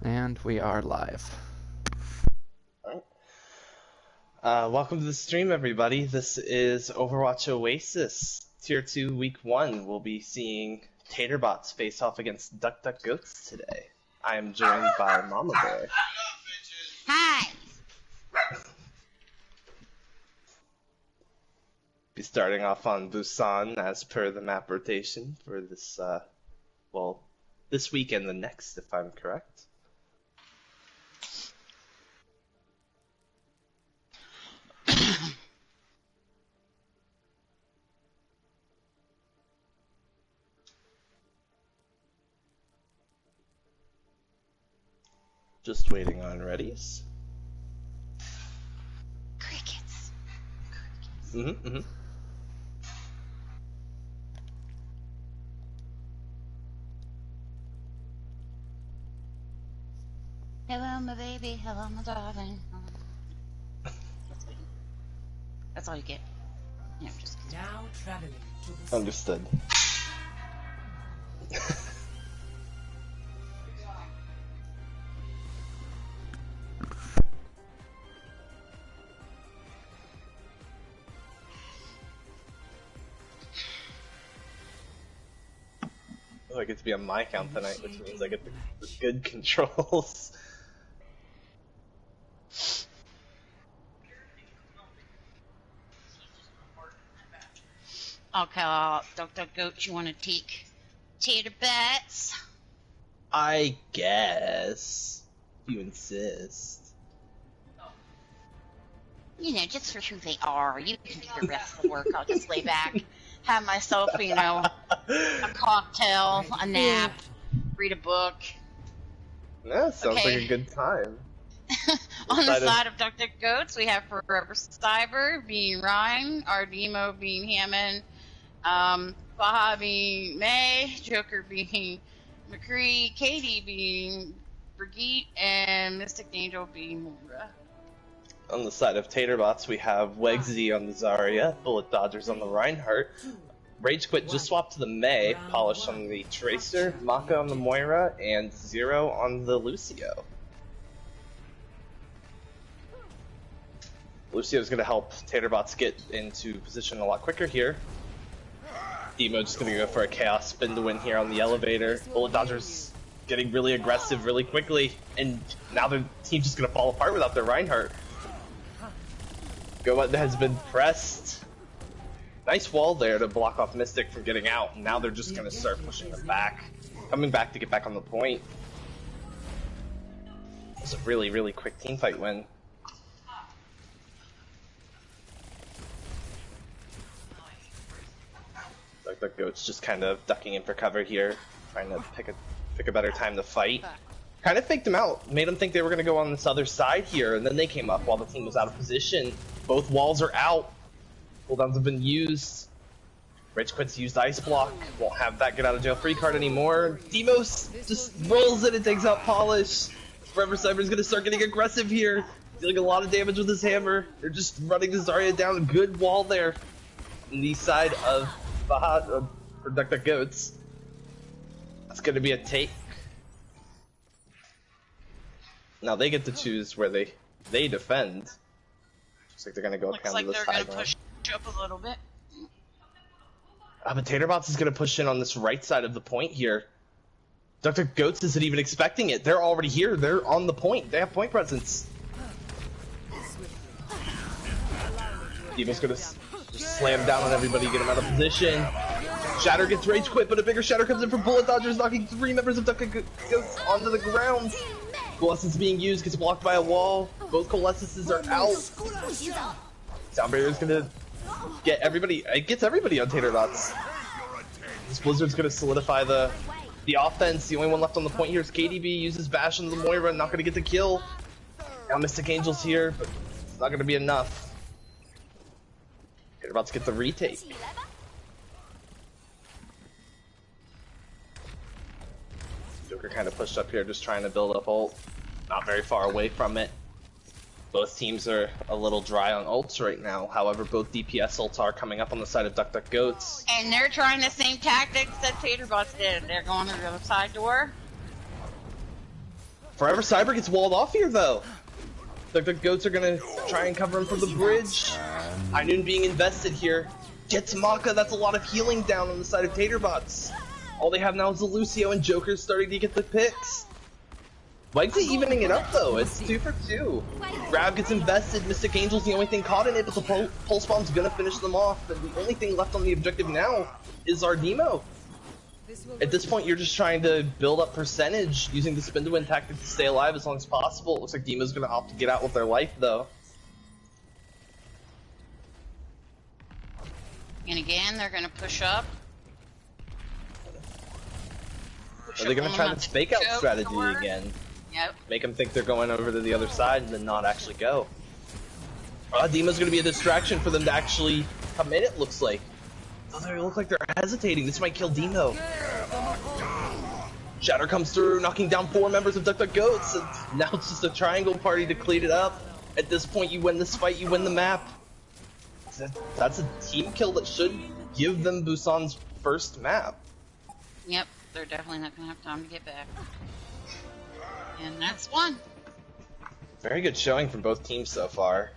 And we are live. Welcome to the stream, everybody. This is Overwatch Oasis, Tier 2, Week 1. We'll be seeing Tater-Bots face off against Goats today. I am joined by Mama Bear. Hi! Be starting off on Busan as per the map rotation for this, this week and the next, if I'm correct. Just waiting on readies. Crickets. Mm-hmm. Hello, my baby. Hello, my darling. That's all you get. Yeah, I'm just kidding. Now traveling to the Understood. I get to be on my account tonight, which means I get the good controls. Okay, Dr. Goat, you want to take Tater-Bots? I guess. If you insist. You know, just for who they are. You can do the rest of the work. I'll just lay back, have myself, you know, a cocktail, a nap, read a book. Yeah, sounds Okay. like a good time. On the side of Dr. Goats, we have Forever Cyber being Ryan, Ardemo being Hammond, Baha being May, Joker being McCree, Katie being Brigitte, and Mystic Angel being Moira. On the side of Tater-Bots, we have Wegsy on the Zarya, Bullet Dodgers on the Reinhardt, Rage Quit just swapped to the Mei, Polish on the Tracer, Maka on the Moira, and Zero on the Lucio. Lucio's going to help Tater-Bots get into position a lot quicker here. Demo just going to go for a Chaos Spin to win here on the elevator. Bullet Dodgers getting really aggressive really quickly, and now their team's just going to fall apart without their Reinhardt. Go has been pressed. Nice wall there to block off Mystic from getting out, and now they're just going to start pushing them back. Coming back to get back on the point. It was a really, really quick teamfight win. Like the Goat's just kind of ducking in for cover here, trying to pick a better time to fight. Kind of faked them out, made them think they were going to go on this other side here, and then they came up while the team was out of position. Both walls are out. Cooldowns have been used. Rage Quit's used Ice Block. Won't have that get out of jail free card anymore. Demos just rolls it and takes out Polish. Forever Cyber's going to start getting aggressive here, dealing a lot of damage with his hammer. They're just running the Zarya down. A good wall there on the side of Baha for Dr. Goats. That's going to be a take. Now they get to choose where they defend. Looks like they're gonna go Looks down like to this they're high going to push up a little bit. But Tater-Bots is gonna push in on this right side of the point here. Dr. Goats isn't even expecting it. They're already here. They're on the point. They have point presence. Demo's gonna just slam down on everybody, get him out of position. Shatter gets Rage Quit, but a bigger Shatter comes in from Bullet Dodgers, knocking 3 members of Dr. Goats onto the ground. Coalescence being used, gets blocked by a wall. Both Coalescences are out. Sound Barrier's gonna get everybody, it gets everybody on Tater-Bots. This Blizzard's gonna solidify the offense. The only one left on the point here is KDB, uses Bash on the Moira, not gonna get the kill. Now Mystic Angel's here, but it's not gonna be enough. Tater-Bots get the retake. Joker kind of pushed up here, just trying to build up ult. Not very far away from it. Both teams are a little dry on ults right now. However, both DPS ults are coming up on the side of Goats. And they're trying the same tactics that Tater-Bots did. They're going to the other side door. Forever Cyber gets walled off here, though. The goats are gonna try and cover him from the bridge. High Noon being invested here. Gets Maka, that's a lot of healing down on the side of Tater-Bots. All they have now is the Lucio, and Joker's starting to get the picks. Wags evening it up, though. It's 2 for 2. Grab gets invested. Mystic Angel's the only thing caught in it, but the Pulse Bomb's gonna finish them off. And the only thing left on the objective now is our Demo. At this point, you're just trying to build up percentage using the spin-to-win tactic to stay alive as long as possible. It looks like Demo's gonna opt to get out with their life, though. And again, they're gonna push up. Are they gonna try this fake-out strategy again? Yep. Make them think they're going over to the other side and then not actually go. Demo's gonna be a distraction for them to actually come in, it looks like. Oh, they look like they're hesitating. This might kill Demo. Shatter comes through, knocking down 4 members of Goats, and now it's just a triangle party to clean it up. At this point, you win this fight, you win the map. That's a team kill that should give them Busan's first map. Yep, they're definitely not gonna have time to get back. And that's one. Very good showing from both teams so far.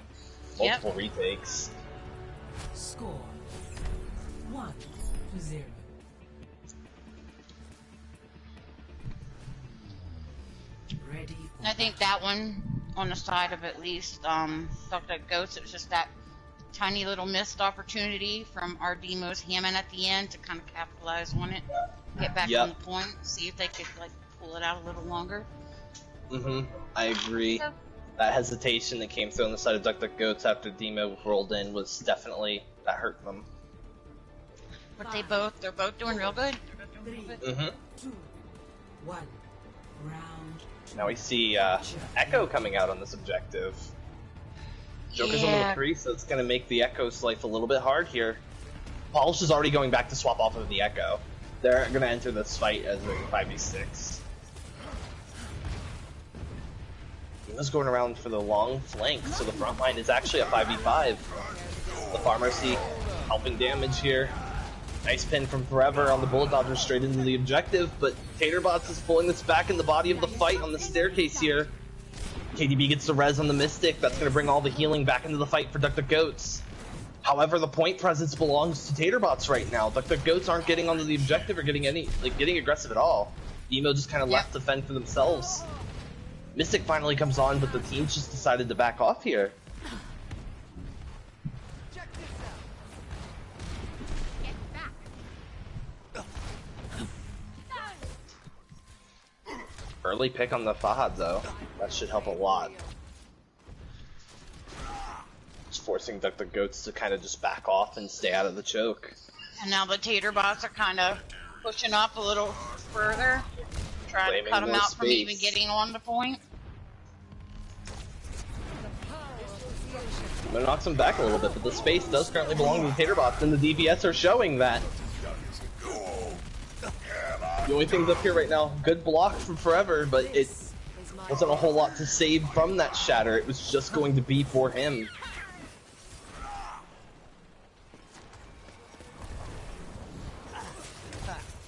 Multiple retakes. Score 1-0. Ready. I think that one on the side of at least Goats, it was just that tiny little missed opportunity from our Demo's Hammond at the end to kind of capitalize on it, get back on the point, see if they could like pull it out a little longer. I agree. That hesitation that came through on the side of Goats after Demo rolled in was definitely, that hurt them. But they're both doing real good. 3, 2, 1. Round. Now we see Echo coming out on this objective. Joker's on the McCree, so it's going to make the Echo's life a little bit hard here. Polish is already going back to swap off of the Echo. They're going to enter this fight as a 5v6. Demo's going around for the long flank, so the front line is actually a 5v5. The Pharmacy helping damage here. Nice pin from Forever on the Bullet Dodger straight into the objective, but Tater-Bots is pulling this back in the body of the fight on the staircase here. KDB gets the res on the Mystic. That's going to bring all the healing back into the fight for Goats. However, the point presence belongs to Tater-Bots right now. Goats aren't getting onto the objective or getting aggressive at all. Demo just kind of left to fend for themselves. Mystic finally comes on, but the team's just decided to back off here. Early pick on the Fahad though. That should help a lot. Just forcing Goats to kind of just back off and stay out of the choke. And now the Tater-Bots are kind of pushing up a little further, trying to cut them out from even getting on the point. It knocks them back a little bit, but the space does currently belong to the Tater-Bots, and the DPS are showing that. The only thing's up here right now, good block from Forever, but it wasn't a whole lot to save from that Shatter. It was just going to be for him.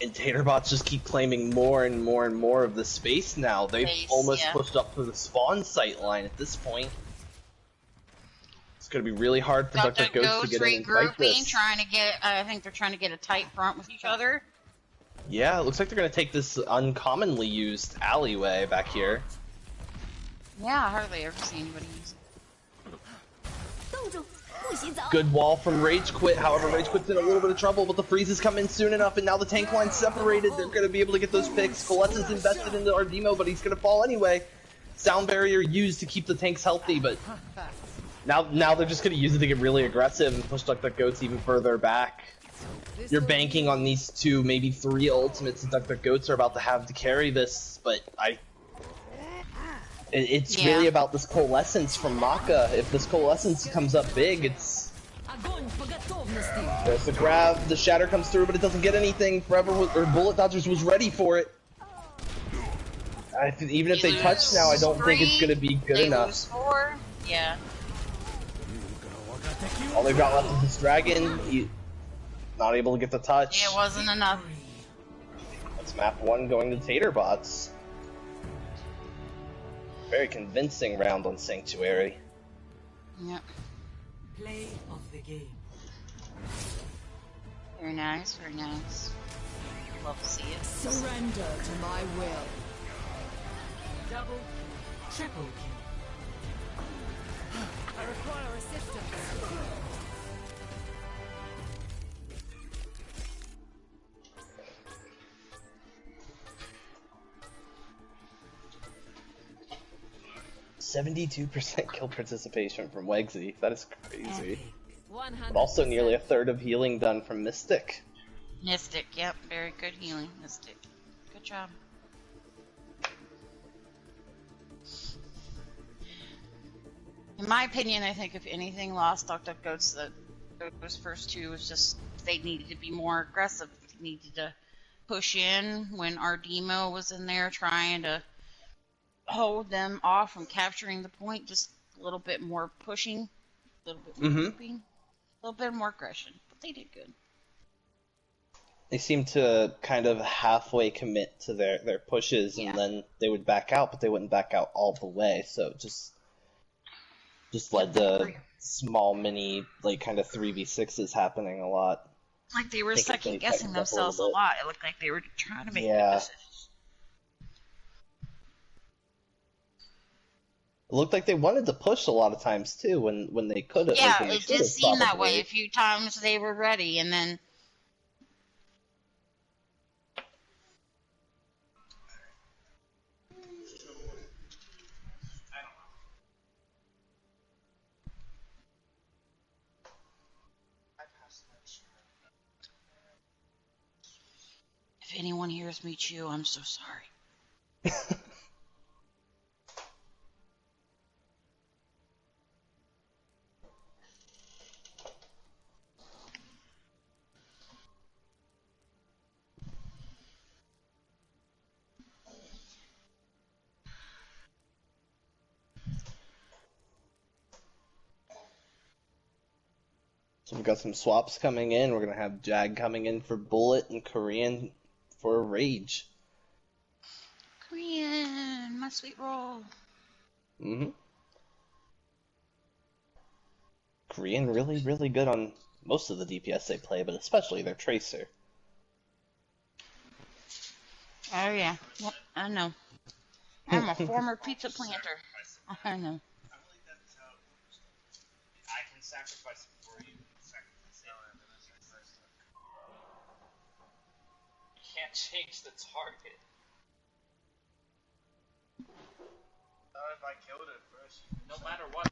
And Tater-Bots just keep claiming more and more and more of the space now. They've almost pushed up to the spawn sight line at this point. It's going to be really hard for Goats to get in and fight this. I think they're trying to get a tight front with each other. Yeah, it looks like they're going to take this uncommonly used alleyway back here. Yeah, I hardly ever see anybody use it. Good wall from Rage Quit, however Rage Quit's in a little bit of trouble, but the freezes come in soon enough, and now the tank line's separated. They're going to be able to get those picks. Coalescence invested into our Demo, but he's going to fall anyway. Sound Barrier used to keep the tanks healthy, but now they're just going to use it to get really aggressive and push Goats even further back. You're banking on these 2, maybe 3 ultimates that Goats are about to have to carry this, but it's really about this Coalescence from Maka. If this Coalescence comes up big, it's... There's the grab, the Shatter comes through, but it doesn't get anything. Bullet Dodgers was ready for it. Even if they touch now, I don't think it's going to be good enough. Yeah. All they've got left is this Dragon. Not able to get the touch. It wasn't enough. That's map 1 going to Tater-Bots. Very convincing round on Sanctuary. Yep. Play of the game. Very nice, very nice. Love to see it. Surrender to my will. Double kill. Triple kill. I require assistance. 72% kill participation from Wegsy. That is crazy. Epic. But also nearly a third of healing done from Mystic. Mystic, yep. Very good healing, Mystic. Good job. In my opinion, I think if anything lost Dr. Goats, those first two was just they needed to be more aggressive. They needed to push in when our demo was in there trying to hold them off from capturing the point. Just a little bit more pushing, a little bit more moving, a little bit more aggression. But they did good. They seemed to kind of halfway commit to their pushes, and then they would back out, but they wouldn't back out all the way. So it just led to small mini, like, kind of 3v6s happening a lot. Like they were second guessing themselves a lot. It looked like they were trying to make good decisions. It looked like they wanted to push a lot of times too when they could have. Yeah, like, it did seem that way. A few times they were ready, and then. If anyone hears me chew, I'm so sorry. So we've got some swaps coming in. We're going to have Jag coming in for Bullet and Korean for Rage. Korean, my sweet roll. Korean really, really good on most of the DPS they play, but especially their Tracer. Oh yeah, yep, I know. I'm a former pizza planter. I know. I can sacrifice it for you. Can't change the target. Not if I killed it first. No matter what.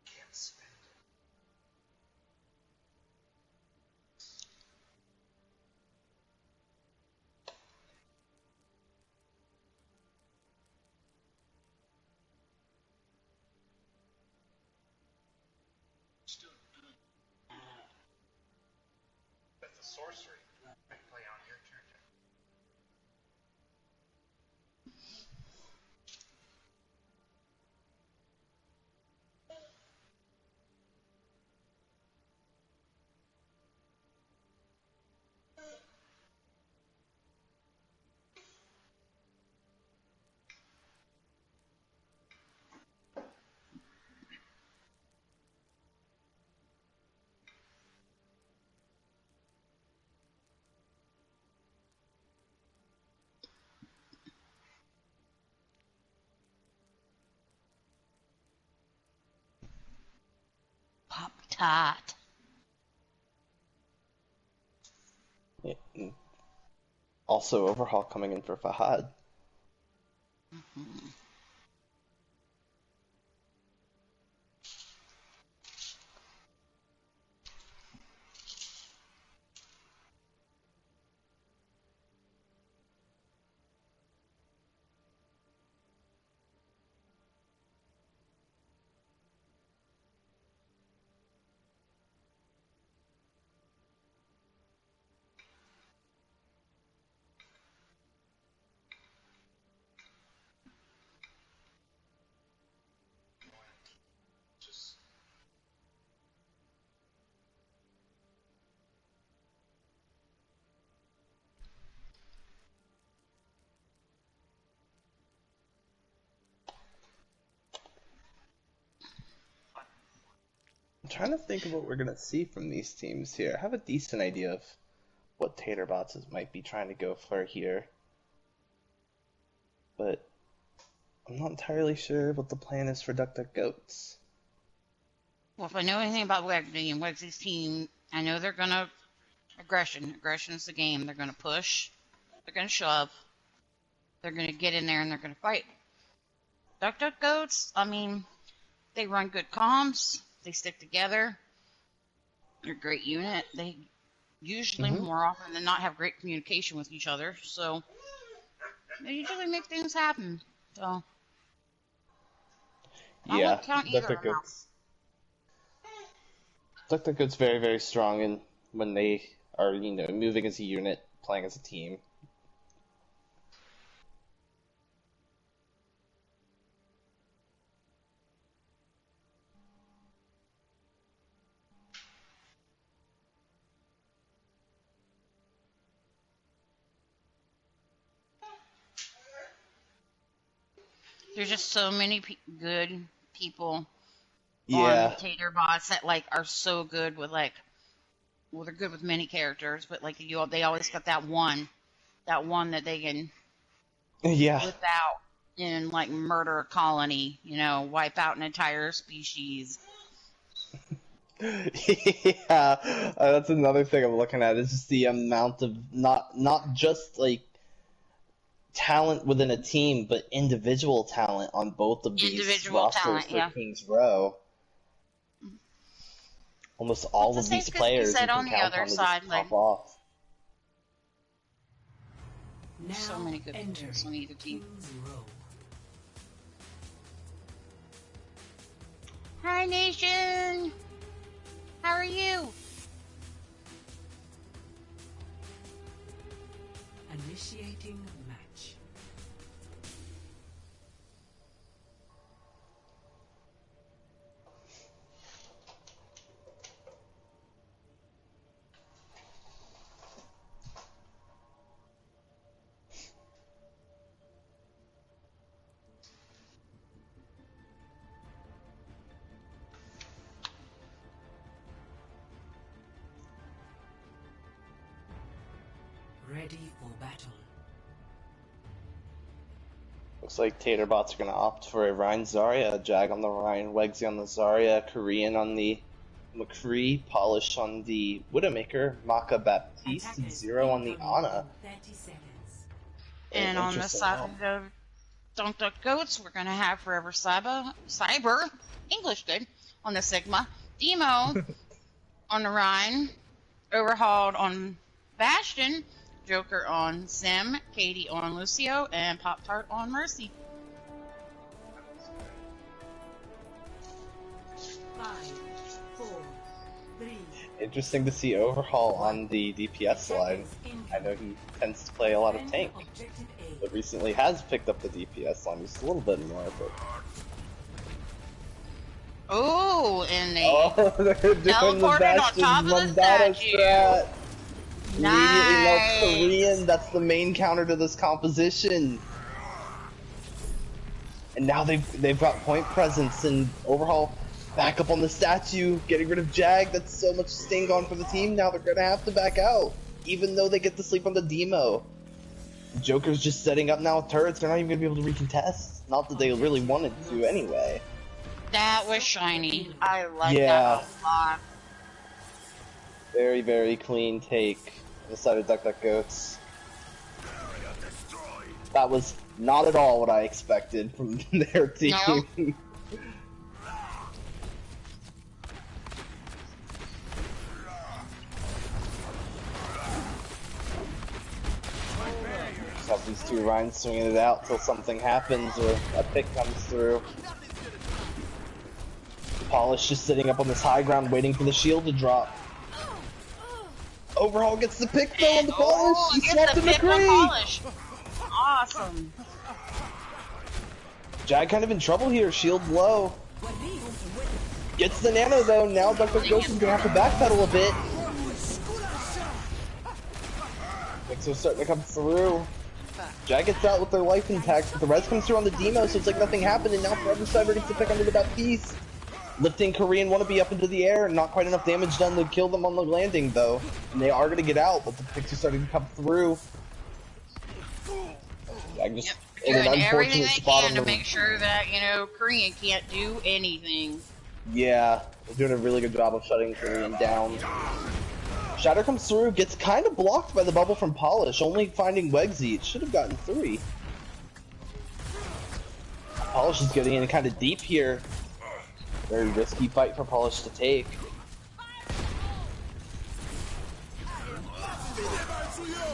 Can't spend it. That's a sorcery. I play on your turn. Pop Tart. Yeah. Also, Overhaul coming in for Fahad. I'm trying to think of what we're gonna see from these teams here. I have a decent idea of what Tater-Bots might be trying to go for here, but I'm not entirely sure what the plan is for Goats. Well, if I know anything about Wegsy and Wegsy's team, I know they're gonna aggression. Aggression is the game. They're gonna push. They're gonna shove. They're gonna get in there and they're gonna fight. Goats, I mean, they run good comms. They stick together. They're a great unit. They usually, more often than not, have great communication with each other. So they usually make things happen. So I Yeah, won't count either of them out. Goats very, very strong in when they are, moving as a unit, playing as a team. There's just so many good people Yeah. on Tater-Bots that are so good with well, they're good with many characters, but they always got that one that they can Yeah. whip out and murder a colony, wipe out an entire species. Yeah, that's another thing I'm looking at. Is just the amount of not just talent within a team, but individual talent on both of these Individual rosters talent, for yeah. Kings Row. Almost all It's of the these same could be players said you on can the count other on to side, just pop off. Now So many good enter players on either team. King's Row. Hi, Nation! How are you? Initiating match. Ready for battle. Looks like Tater-Bots are going to opt for a Rhine Zarya, Jag on the Rhine, Wegsy on the Zarya, Korean on the McCree, Polish on the Widowmaker, Maka Baptiste, and Zero on the Ana. 30 seconds. And on the Interesting. side of Goats, we're gonna have Forever Cyber, English good, on the Sigma, Demo on the Rhine, Overhauled on Bastion, Joker on Sim, Katie on Lucio, and Pop-Tart on Mercy. 5, 4, 3. Interesting to see Overhaul on the DPS line. I know he tends to play a lot of tank, Objective but recently has picked up the DPS line just a little bit more. But Oh, and they they're doing the teleported on top of the Bastion's statue. strat. Immediately loves Nice. Korean. That's the main counter to this composition. And now they've got point presence and Overhaul back up on the statue, getting rid of Jag. That's so much sting gone for the team. Now they're gonna have to back out, even though they get to sleep on the demo. Joker's just setting up now with turrets. They're not even gonna be able to recontest. Not that they really wanted to anyway. That was shiny. I like Yeah. that a lot. Very, very clean take on the side of Goats. That was not at all what I expected from their team. No. Just have these two Rhines swinging it out till something happens or a pick comes through. Polish just sitting up on this high ground waiting for the shield to drop. Overhaul gets the pick though on the Polish! He gets swapped the to pick on McCree! Polish. Awesome. Jag kind of in trouble here, shield low. Gets the nano though, now Dr. Ghost is gonna have to backpedal a bit. Mixer's starting to come through. Jag gets out with their life intact, but the res comes through on the demo, so it's like nothing happened, and now Forever Cyber gets to pick under the Baptiste. Lifting Korean want to be up into the air, not quite enough damage done to kill them on the landing though. And they are going to get out, but the picks are starting to come through. I just in an Doing everything unfortunate they spot can on to the make sure that, you know, Korean can't do anything. yeah, they're doing a really good job of shutting Korean down. Shatter comes through, gets kind of blocked by the bubble from Polish, only finding Wegsy. It should have gotten 3. Polish is getting in kind of deep here. Very risky fight for Polish to take.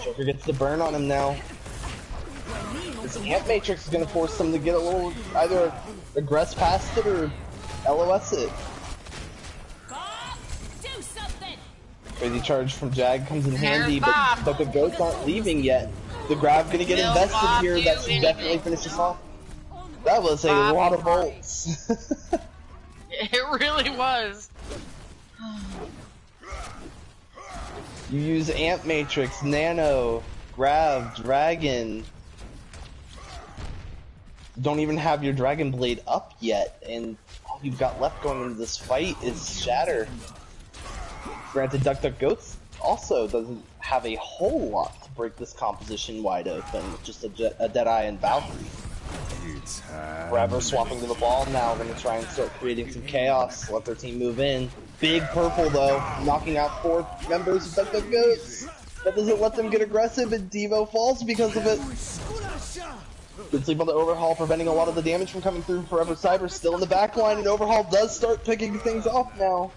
Joker gets the burn on him now. This Amp Matrix is going to force them to get a little, either aggress past it or LOS it. Do something. Crazy charge from Jag comes in handy, Bob. but the goats aren't leaving yet. The grab going to get Will invested Bob here. do That should definitely anything? finish this off. That was a Bob lot of Bob. bolts. It really was. You use Amp Matrix, Nano, Grab, Dragon. Don't even have your Dragon Blade up yet, and all you've got left going into this fight is Shatter. Granted, Duck Duck Goats also doesn't have a whole lot to break this composition wide open, just a Deadeye and Valkyrie. Forever swapping to the ball now, gonna try and start creating some chaos, let their team move in. Big purple though, knocking out 4 members of Duck Duck Goats. That doesn't let them get aggressive, and Devo falls because of it. Good sleep on the Overhaul, preventing a lot of the damage from coming through. Forever Cyber still in the back line, and Overhaul does start picking things off now.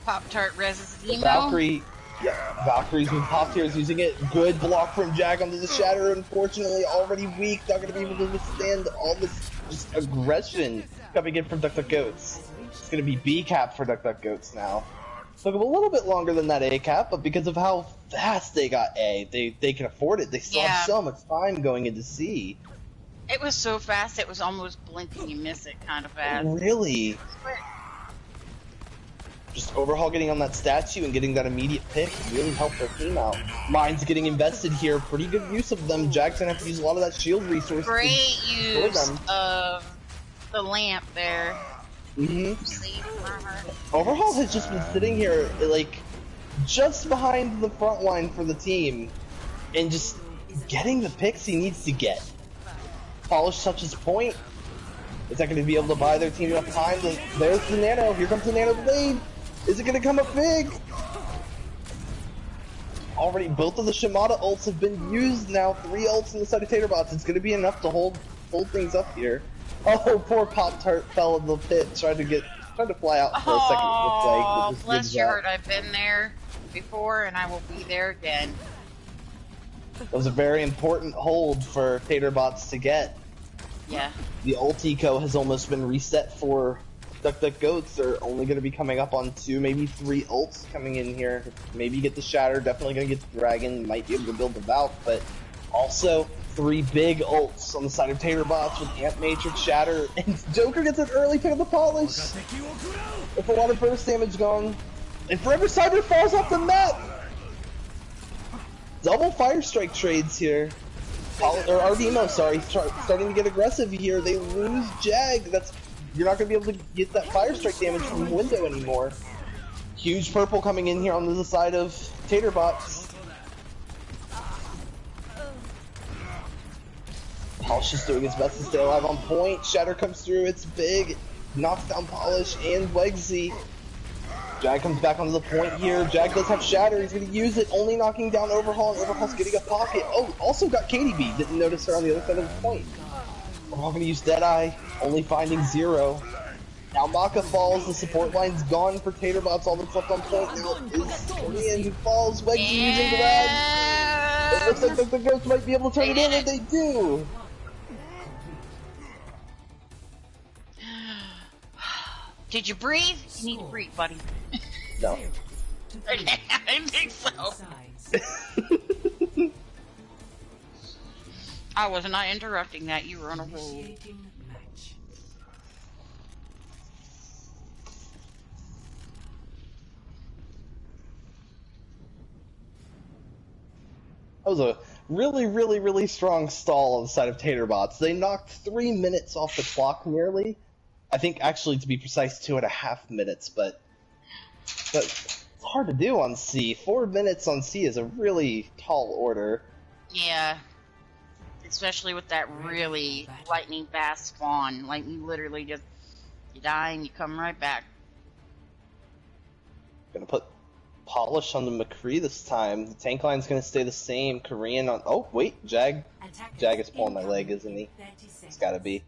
Pop-Tart reses emo. Valkyrie, yeah, Valkyrie's been popped here, is using it. Good block from Jag onto the Shatter, unfortunately already weak, not going to be able to withstand all this just aggression coming in from Duck Duck Goats. It's going to be B cap for Duck Duck Goats now. Took them a little bit longer than that A cap, but because of how fast they got A, they can afford it. They still have so much time going into C. It was so fast, it was almost blink and you miss it kind of fast. Really? Just Overhaul getting on that statue and getting that immediate pick really helped their team out. Mine's getting invested here. Pretty good use of them. Jag's gonna have to use a lot of that shield resource. Great use of the lamp there. Overhaul has just been sitting here, like, just behind the front line for the team, and just getting the picks he needs to get. Polish touches point. Is that going to be able to buy their team enough time? There's the Nano. Here comes the Nano Blade. Is it going to come up big? Already, both of the Shimada ults have been used now. 3 ults on the side of Tater-Bots. It's going to be enough to hold things up here. Oh, poor Pop-Tart fell in the pit. Tried to fly out for a second. Oh, It bless your heart. I've been there before, and I will be there again. That was a very important hold for Tater-Bots to get. Yeah. The ult eco has almost been reset for Duck Duck Goats. They're only going to be coming up on 2, maybe 3 ults coming in here. Maybe get the Shatter, definitely going to get the Dragon, might be able to build the Valk, but also 3 big ults on the side of Tater-Bots with Amp Matrix, Shatter, and Joker gets an early pick of the Polish with a lot of burst damage going. And Forever Cyber falls off the map! Double Fire Strike trades here. Or RDMO, sorry, starting to get aggressive here. They lose Jag. You're not going to be able to get that Fire Strike damage from window anymore. Huge purple coming in here on the side of Tater-Bots. Polish is doing his best to stay alive on point. Shatter comes through, it's big. Knocks down Polish and Wegsy. Jag comes back onto the point here. Jag does have Shatter, he's going to use it, only knocking down Overhaul, and Overhaul's getting a pocket. Oh, also got KDB, didn't notice her on the other side of the point. Overhaul going to use Deadeye, only finding 0. Now Maka falls, the support line's gone for Tater-Bots, all that's left on point now is Korean who falls, Wegsy using Grab. It looks like the Ghosts might be able to turn it in, and they do! Did you breathe? You need to breathe, buddy. No. Okay, I think so. Sides. I was not interrupting that. You were on a roll. Initiating match. That was a really strong stall on the side of Tater-Bots. They knocked 3 minutes off the clock nearly, I think actually, to be precise, 2.5 minutes, but it's hard to do on C. 4 minutes on C is a really tall order. Yeah. Especially with that really lightning fast spawn. Like, you literally just, you die and you come right back. Gonna put polish on the McCree this time. The tank line's gonna stay the same. Korean on. Oh wait, Jag is pulling my leg, isn't he? It's gotta be.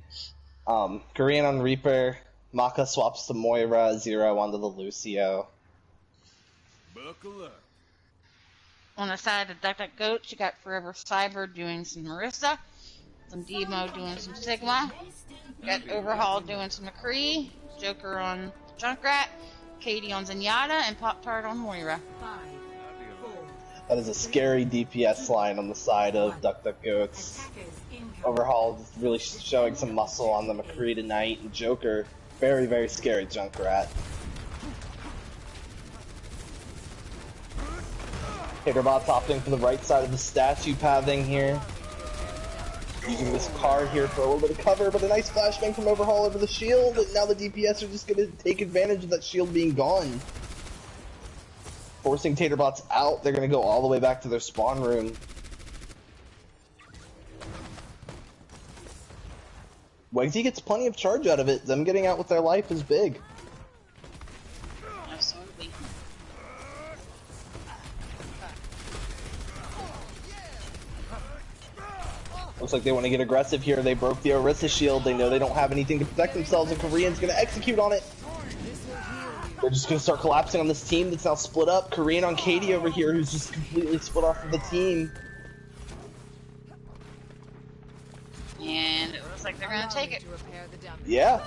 Korean on Reaper. Maka swaps to Moira. Zero onto the Lucio. Buckle up. On the side of Duck Goats, you got Forever Cyber doing some Marissa, some Demo doing some Sigma, you got Overhaul doing some McCree, Joker on Junkrat, Katie on Zenyatta, and Pop Tart on Moira. 5, 4, That is a scary DPS line on the side of Duck Goats. attackers incoming. Overhaul just really showing some muscle on the McCree tonight, and Joker, very, very scary Junkrat. Tater-Bots opting for the right side of the statue pathing here. Using this card here for a little bit of cover, but a nice flashbang from Overhaul over the shield, and now the DPS are just going to take advantage of that shield being gone. Forcing Tater-Bots out, they're going to go all the way back to their spawn room. Wegsy gets plenty of charge out of it. Them getting out with their life is big. Absolutely. Looks like they want to get aggressive here. They broke the Orisa shield. They know they don't have anything to protect themselves, and Korean's going to execute on it. They're just going to start collapsing on this team that's now split up. Korean on Katie over here, who's just completely split off of the team. And it looks like they're going to take it. To repair the damage. Yeah.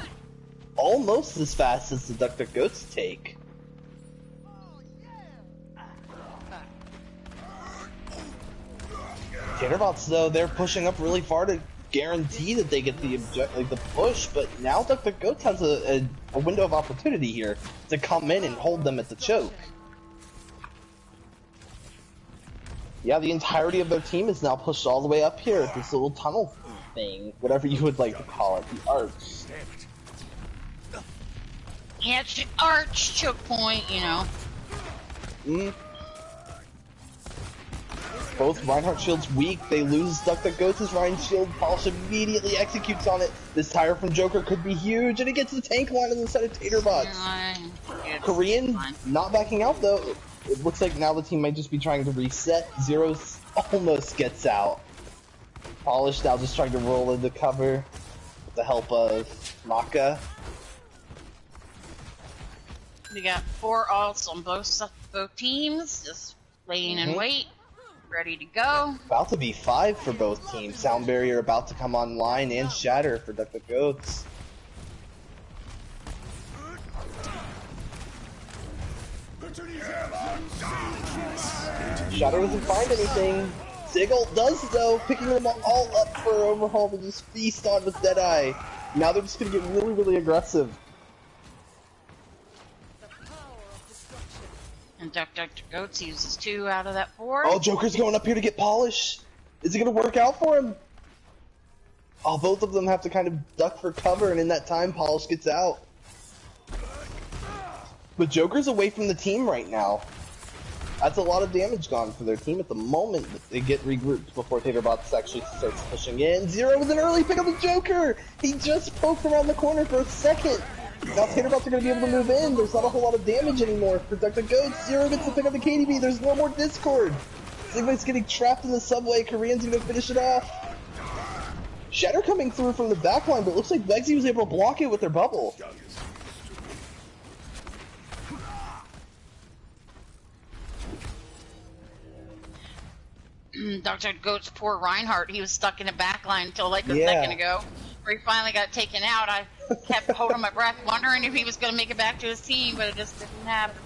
Almost as fast as the Duck Goats take. Tater-Bots, though, they're pushing up really far to guarantee that they get the the push, but now Duck Goats has a window of opportunity here to come in and hold them at the choke. Yeah, the entirety of their team is now pushed all the way up here at this little tunnel thing, whatever you would like to call it, the arch. Yeah, it's an arch choke point, you know. Both Reinhardt shields weak. They lose Duck Goats' Ryan shield. Polish immediately executes on it. This tire from Joker could be huge, and it gets the tank line on the side of Tater-Bots. Korean not backing out though. It looks like now the team might just be trying to reset. Zero almost gets out. Polish now just trying to roll into cover with the help of Maka. We got 4 alts on both teams, just laying in wait, ready to go. About to be 5 for both teams. Sound barrier about to come online and shatter for Duck Goats. Shatter doesn't find anything. Sigil does though, picking them all up for Overhaul to just feast on with Deadeye. Now they're just gonna get really, really aggressive. And Duck Goats uses 2 out of that 4. Oh, Joker's going up here to get Polish. Is it gonna work out for him? Oh, both of them have to kind of duck for cover, and in that time, Polish gets out. But Joker's away from the team right now. That's a lot of damage gone for their team at the moment, but they get regrouped before Tater-Bots actually starts pushing in. Zero with an early pick of the Joker! He just poked around the corner for a second. Now Tater-Bots are going to be able to move in. There's not a whole lot of damage anymore for Duck Goats. Zero gets the pick of the KDB. There's no more Discord. Sigma's getting trapped in the subway. Korean's going to finish it off. Shatter coming through from the backline, but it looks like Vexy was able to block it with their bubble. Dr. Goat's poor Reinhardt, he was stuck in the back line until like a Yeah. second ago, where he finally got taken out. I kept holding my breath, wondering if he was going to make it back to his team, but it just didn't happen.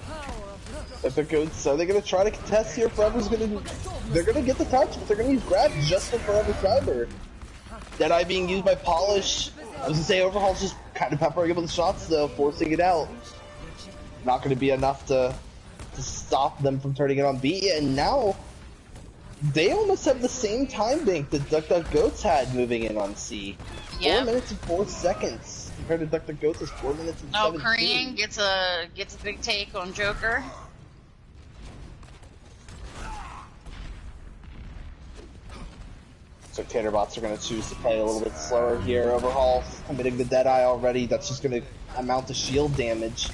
If they're good, so they're gonna try to contest here. Forever's gonna, they're gonna get the touch, but they're gonna use grab just for Forever Cyber. Deadeye being used by Polish. I was gonna say Overhaul's just kind of peppering him with the shots though, forcing it out. Not gonna be enough to stop them from turning it on B, and now they almost have the same time bank that Duck Goats had moving in on C. Yep. 4 minutes and 4 seconds. compared to Dr. Goats is 4 minutes and Oh, 17. Korean gets a big take on Joker. So Tater-Bots are going to choose to play a little bit slower here. Overhaul committing the Deadeye already. That's just going to amount to shield damage.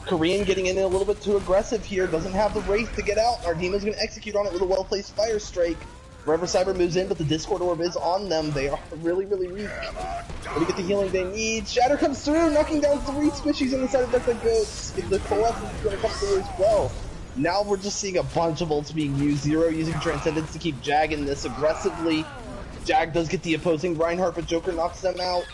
Korean getting in a little bit too aggressive here. Doesn't have the Wraith to get out. Ardima's going to execute on it with a well-placed Fire Strike. Forever Cyber moves in, but the Discord Orb is on them. They are really, really weak. Gonna get the healing they need. Shatter comes through, knocking down 3 squishies on the side of Dr. Goats. The Coalescence is going to come through as well. Now we're just seeing a bunch of ults being used. Zero using Transcendence to keep Jag in this aggressively. Jag does get the opposing Reinhardt, but Joker knocks them out.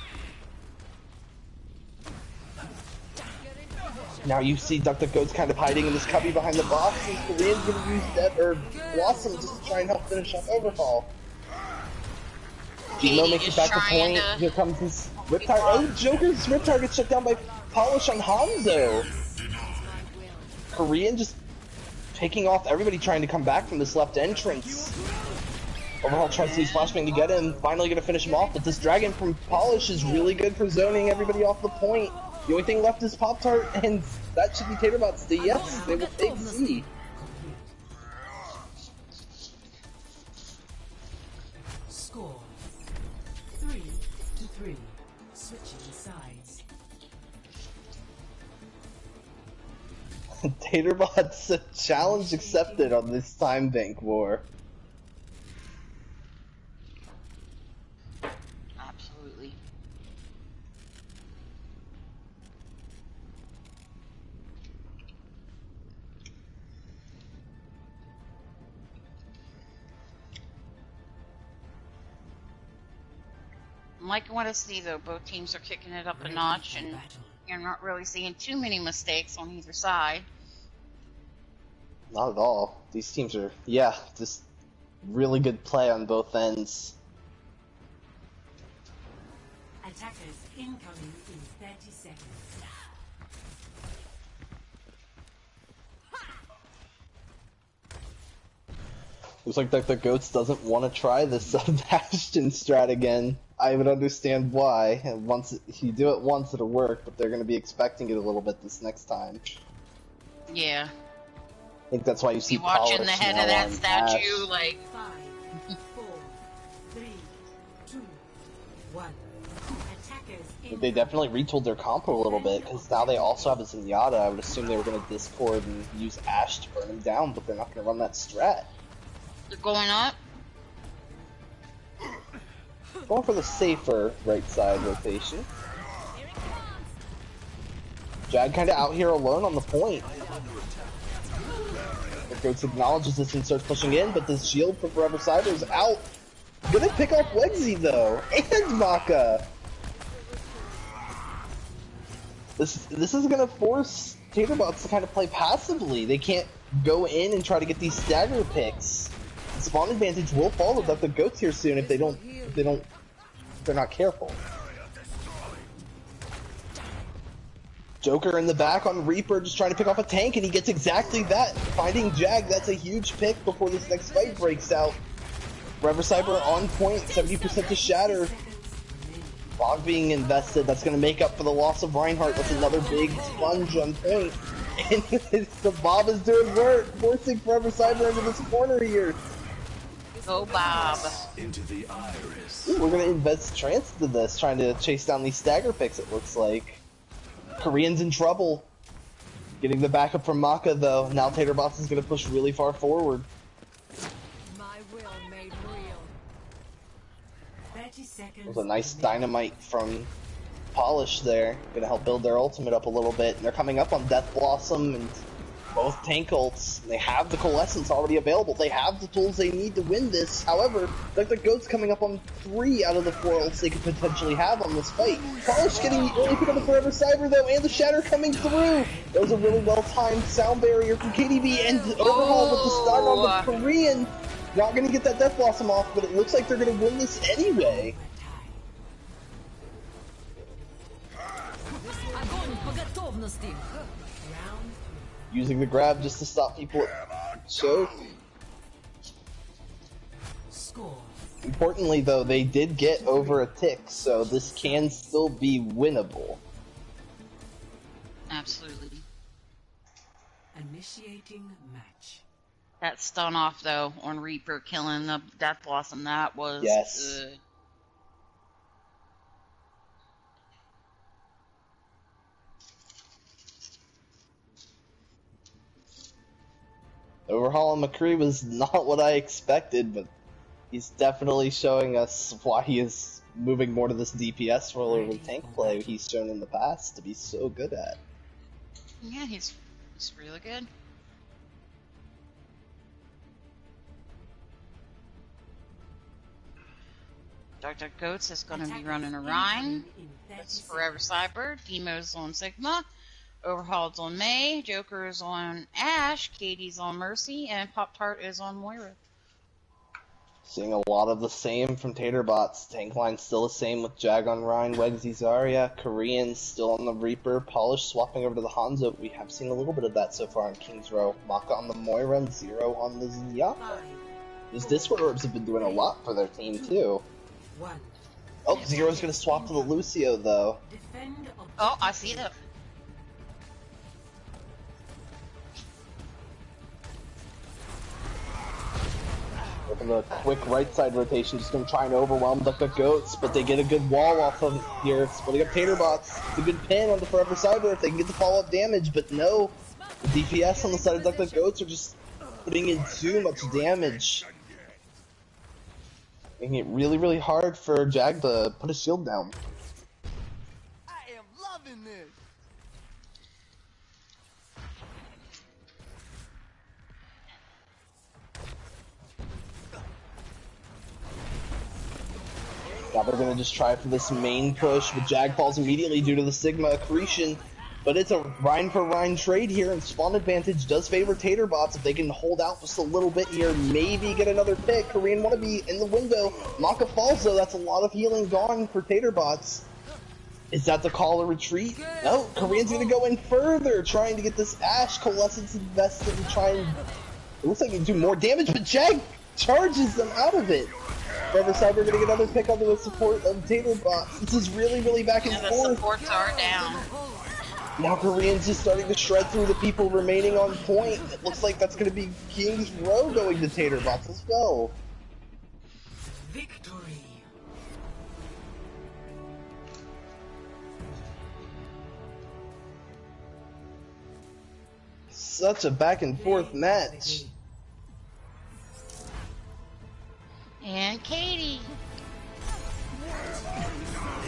Now you see Dr. Goats kind of hiding in this cubby behind the box, and Korean's going to use Death or Blossom just to try and help finish off Overhaul. Demo makes it back to point. Here comes his Riptide. Oh, Joker's Riptide gets shut down by Polish on Hanzo. Korean just picking off everybody trying to come back from this left entrance. Overhaul tries to use Flashbang to get him. Finally going to finish him off, but this Dragon from Polish is really good for zoning everybody off the point. The only thing left is Pop-Tart, and that should be Tater-Bots. Yes, they will take C. Score 3-3. Switching sides. Tater-Bots challenge accepted on this time bank war. Absolutely. I'm liking what I see though. Both teams are kicking it up a notch, and you're not really seeing too many mistakes on either side. Not at all. These teams are, yeah, just really good play on both ends. Attackers incoming in 30 seconds. Looks like Dr. Goats doesn't want to try this Bastion strat again. I would understand why. And once you do it once, it'll work, but they're going to be expecting it a little bit this next time. Yeah. I think that's why you see Be watching Polish the head now of that on statue, Ash. like. 5, 4, 3, 2, 1. Attackers They definitely retooled their compo a little bit, because now they also have a Zenyatta. I would assume they were going to Discord and use Ash to burn him down, but they're not going to run that strat. They're going up. Going for the safer right side rotation. Jag kind of out here alone on the point. Goats acknowledges this and starts pushing in, but the shield for Forever Cyber is out. Gonna pick off Wegsy though, and Maka. This is gonna force Tater-Bots to kind of play passively. They can't go in and try to get these stagger picks. The spawn advantage will fall to Dr. Goats here soon if they're not careful. Joker in the back on Reaper, just trying to pick off a tank, and he gets exactly that. Finding Jag, that's a huge pick before this next fight breaks out. Forever Cyber on point, 70% to Shatter. Bog being invested, that's going to make up for the loss of Reinhardt. That's another big sponge on point. And the Bob is doing work, forcing Forever Cyber into this corner here. Go Bob. Into the iris. Ooh, we're going to invest Trance into this, trying to chase down these stagger picks, it looks like. Korean's in trouble. Getting the backup from Maka though. Now Tater-Bots is going to push really far forward. My will made real. 30 seconds. There's a nice dynamite from Polish there. Going to help build their ultimate up a little bit. And they're coming up on Death Blossom and both tank ults. They have the Coalescence already available. They have the tools they need to win this. However, Dr. Goat's coming up on 3 out of the 4 ults they could potentially have on this fight. Polish getting the early pick on the Forever Cyber though, and the Shatter coming through. That was a really well-timed sound barrier from KDB, and Overhaul with the stun on the Korean. Not going to get that Death Blossom off, but it looks like they're going to win this anyway. Using the grab just to stop people at choke. Score Importantly, though, they did get over a tick, so this can still be winnable. Absolutely. Initiating match. That stun off, though, on Reaper killing the Death Blossom, that was Yes. good. Overhaul on McCree was not what I expected, but he's definitely showing us why he is moving more to this DPS role over tank play he's shown in the past to be so good at. Yeah, he's really good. Dr. Goats is going to be running a Rhine. That's Forever Cyber. Demo's on Sigma. Overhaul's on May. Joker's on Ash. Katie's on Mercy. And Pop Tart is on Moira. Seeing a lot of the same from Tater-Bots. Tank line still the same with Jag on Rhine, Wegsy Zarya, Korean still on the Reaper, Polish swapping over to the Hanzo. We have seen a little bit of that so far in King's Row. Maka on the Moira and Zero on the Zenyatta. These Discord orbs have been doing a lot for their team too. Oh, Zero's gonna swap to the Lucio though. Oh, I see that. With a quick right side rotation, just gonna try and overwhelm the Goats, but they get a good wall off of here, splitting up Tater-Bots. It's a good pin on the Forever Cyber if they can get the follow-up damage, but no. The DPS on the side of the Goats are just putting in too much damage. Making it really, really hard for Jag to put a shield down. I am loving this. Now they're gonna just try for this main push, but Jag falls immediately due to the Sigma accretion. But it's a Rhine for Rhine trade here, and spawn advantage does favor Tater-Bots. If they can hold out just a little bit here, maybe get another pick. Korean wannabe in the window. Maka falls though, that's a lot of healing gone for Tater-Bots. Is that the call or retreat? No, Korean's gonna go in further, trying to get this Ashe Coalescence invested and try and... It looks like he can do more damage, but Jag charges them out of it. Forever Cyber gonna get another pick onto the support of Tater-Bots. This is really, really back and Yeah, the forth. supports are down. Now Korean's just starting to shred through the people remaining on point. It looks like that's going to be King's Row going to Tater-Bots as well. Victory. Such a back and forth match. And Katie.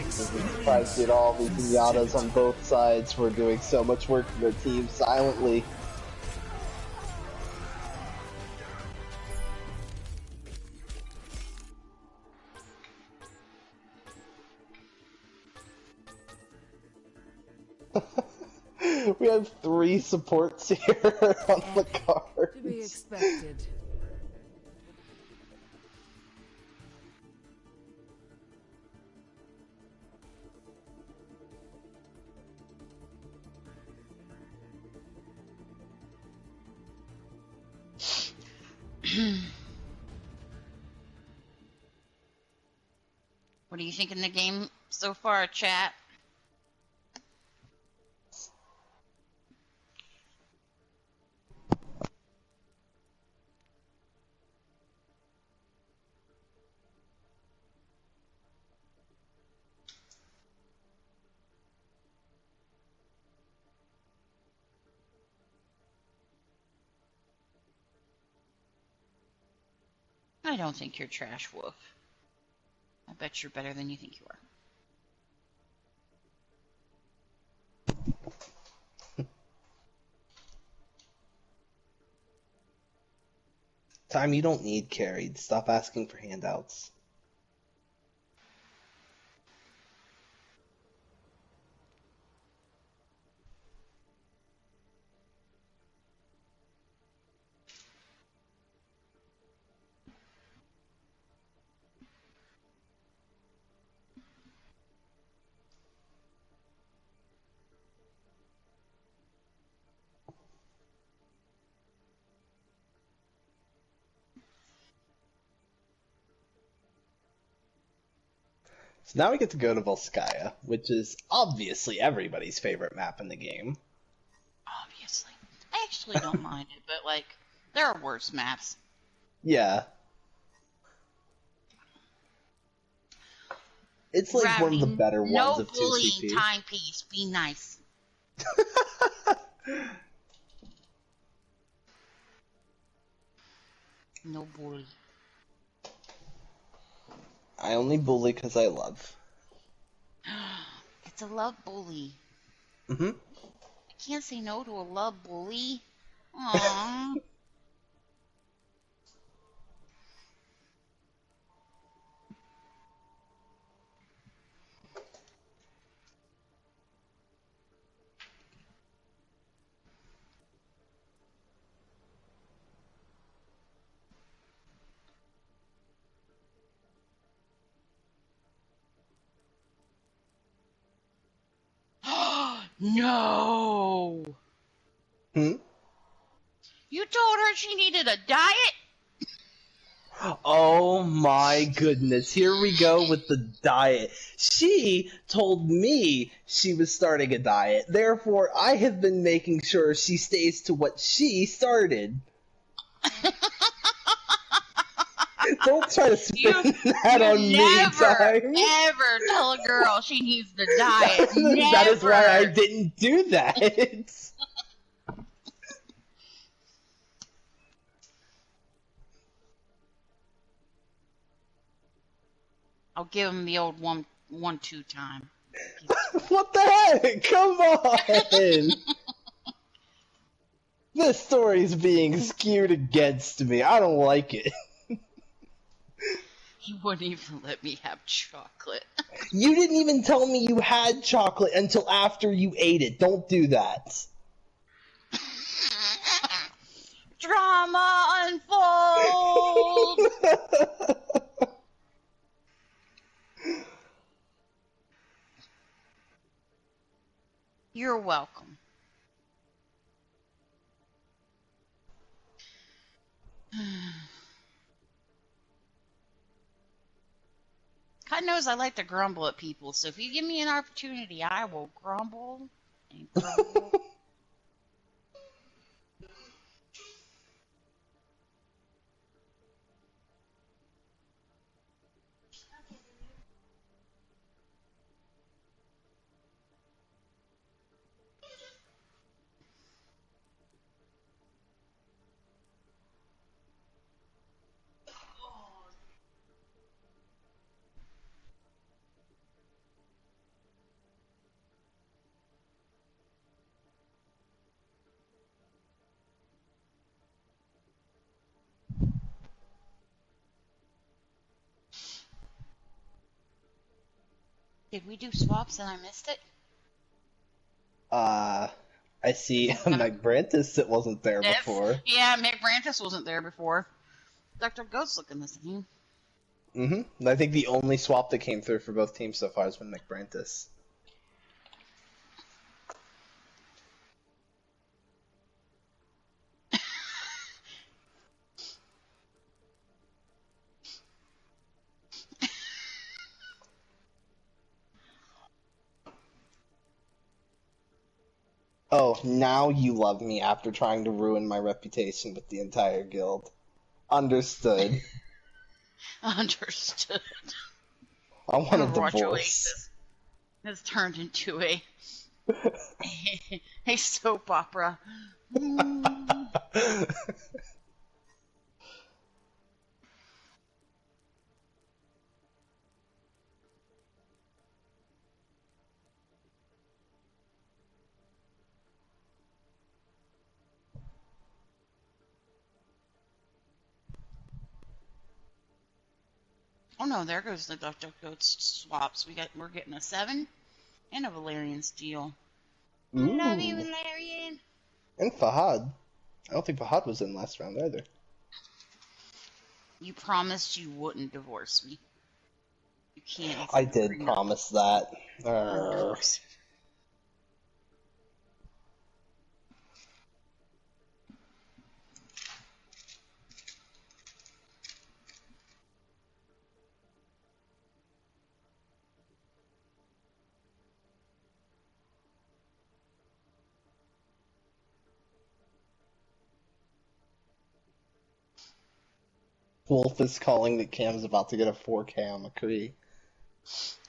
Surprised at all these Zenyatas on both sides were doing so much work for their team silently. We have 3 supports here on the cards. To be expected. What do you think in the game so far, chat? I don't think you're trash, Wolf. I bet you're better than you think you are. Time, you don't need carried. Stop asking for handouts. So now we get to go to Volskaya, which is obviously everybody's favorite map in the game. Obviously. I actually don't mind it, but, like, there are worse maps. Yeah. It's like one of the better ones of 2CP. No bullying timepiece. Be nice. No bully. I only bully because I love. It's a love bully. Mm-hmm. I can't say no to a love bully. Aww. No! Hmm? You told her she needed a diet? Oh my goodness, here we go with the diet. She told me she was starting a diet, therefore I have been making sure she stays to what she started. Don't try to spin that on me, Time. Ever tell a girl she needs to diet. That is why I Never. didn't do that. I'll give him the old 1-2 time. What the heck? Come on! This story's being skewed against me. I don't like it. He wouldn't even let me have chocolate. You didn't even tell me you had chocolate until after you ate it. Don't do that. Drama unfold! You're welcome. God knows I like to grumble at people, so if you give me an opportunity, I will grumble and grumble. Did we do swaps and I missed it? I see McBrantis that wasn't there before. Yeah, McBrantis wasn't there before. Dr. Ghost looking the same. Mm-hmm. I think the only swap that came through for both teams so far has been McBrantis. Oh, now you love me after trying to ruin my reputation with the entire guild. Understood. Understood. I want a Overwatch divorce. Oasis has turned into a soap opera. Oh no, there goes the Dr. Goats swaps. We're getting a 7 and a Valerian steal. Ooh. Love you, Valerian. And Fahad. I don't think Fahad was in last round either. You promised you wouldn't divorce me. You can't. I did promise that. Wolf is calling that Cam's about to get a 4K on McCree.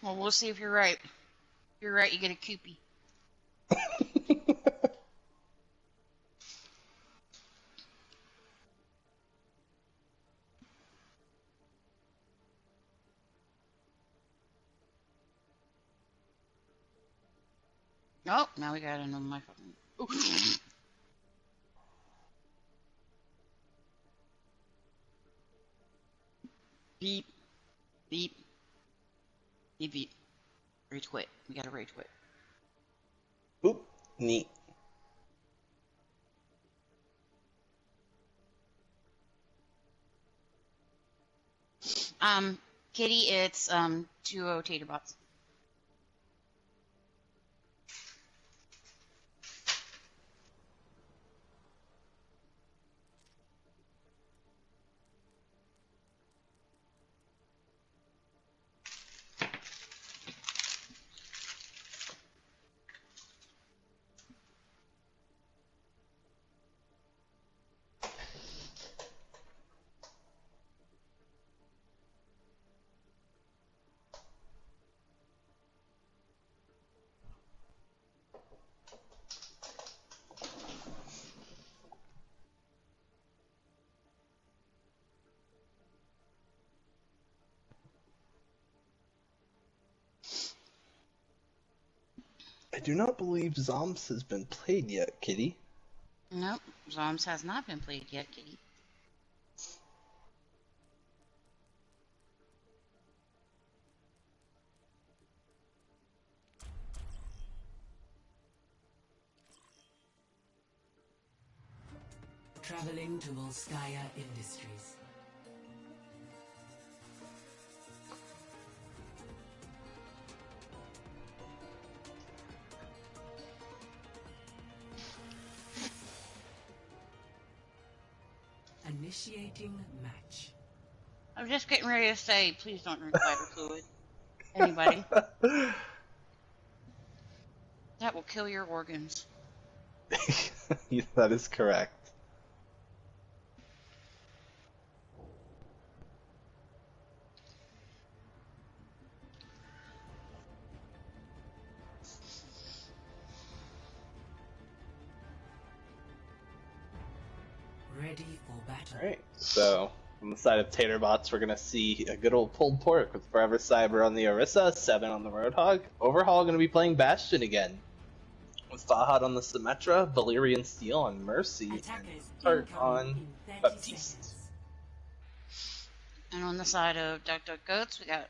Well, we'll see if you're right. If you're right, you get a Koopy. Oh, now we got another microphone. Ooh. Beep. Beep. Beep beep. Rage quit. We gotta rage quit. Oop, neat. Kitty, it's 2-0 Tater-Bots. I do not believe Zoms has been played yet, Kitty. Nope, Zoms has not been played yet, Kitty. Traveling to Volskaya Industries. Initiating match. I was just getting ready to say, please don't drink lighter fluid. Anybody. That will kill your organs. That is correct. Ready for battle. Alright, so on the side of Tater-Bots, we're gonna see a good old pulled pork with Forever Cyber on the Orisa, 7 on the Roadhog. Overhaul gonna be playing Bastion again. With Fahad on the Symmetra, Valyrian Steel on Mercy, and Tart on Baptiste. And on the side of Duck Duck Goats, we got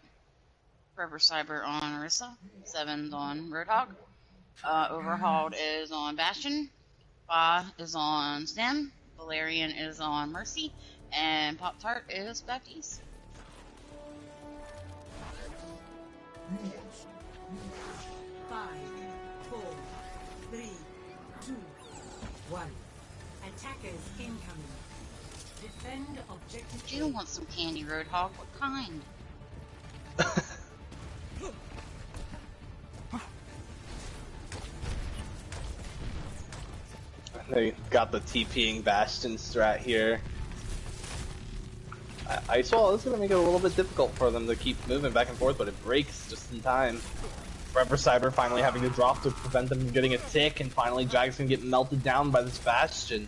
Forever Cyber on Orisa, 7's on Roadhog. Overhauled is on Bastion. Fa is on Stem. Valerian is on Mercy. And Pop Tart is Baptiste. Five, 4, 3, 2, 1. Attackers incoming. Defend objective. I do want some candy, Roadhog. What kind? They got the TPing Bastion strat here. Ice Wall is going to make it a little bit difficult for them to keep moving back and forth, but it breaks just in time. Forever Cyber finally having to drop to prevent them from getting a tick, and finally Drag's going to get melted down by this Bastion.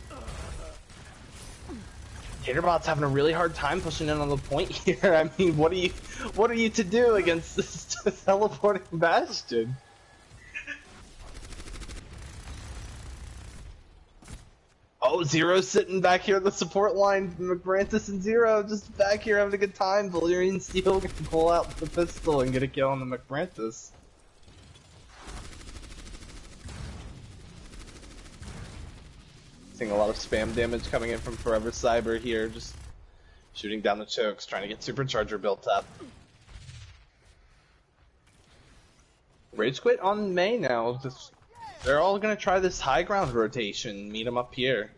Tater-Bot's having a really hard time pushing in on the point here. I mean, what are you to do against this teleporting Bastion? Oh, Zero's sitting back here at the support line. McBrantis and Zero just back here having a good time. Valyrian Steel can pull out the pistol and get a kill on the McBrantis. Seeing a lot of spam damage coming in from Forever Cyber here, just shooting down the chokes, trying to get Supercharger built up. Rage Quit on May now. They're all gonna try this high ground rotation, meet them up here.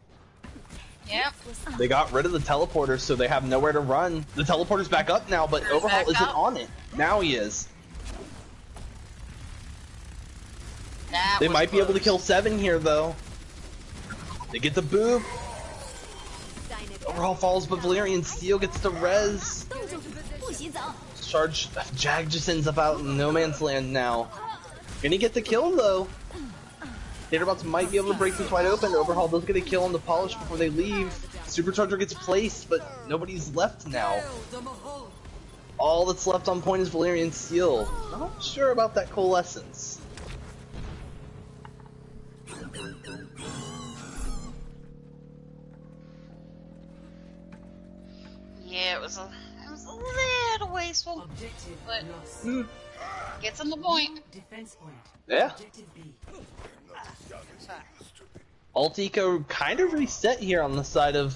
Yep. They got rid of the teleporter, so they have nowhere to run. The teleporter's back up now, but Overhaul isn't on it. Now he is. They might be able to kill 7 here, though. They get the boob. Overhaul falls, but Valyrian Steel gets the res. Charge. Jag just ends up out in no man's land now. Gonna get the kill though. Tater-Bots might be able to break this wide open. Overhaul does get a kill on the polish before they leave. Supercharger gets placed, but nobody's left now. All that's left on point is Valyrian Steel. Not sure about that coalescence. Yeah, it was a little wasteful, but gets on the point. Yeah. Alt Eco kind of reset here on the side of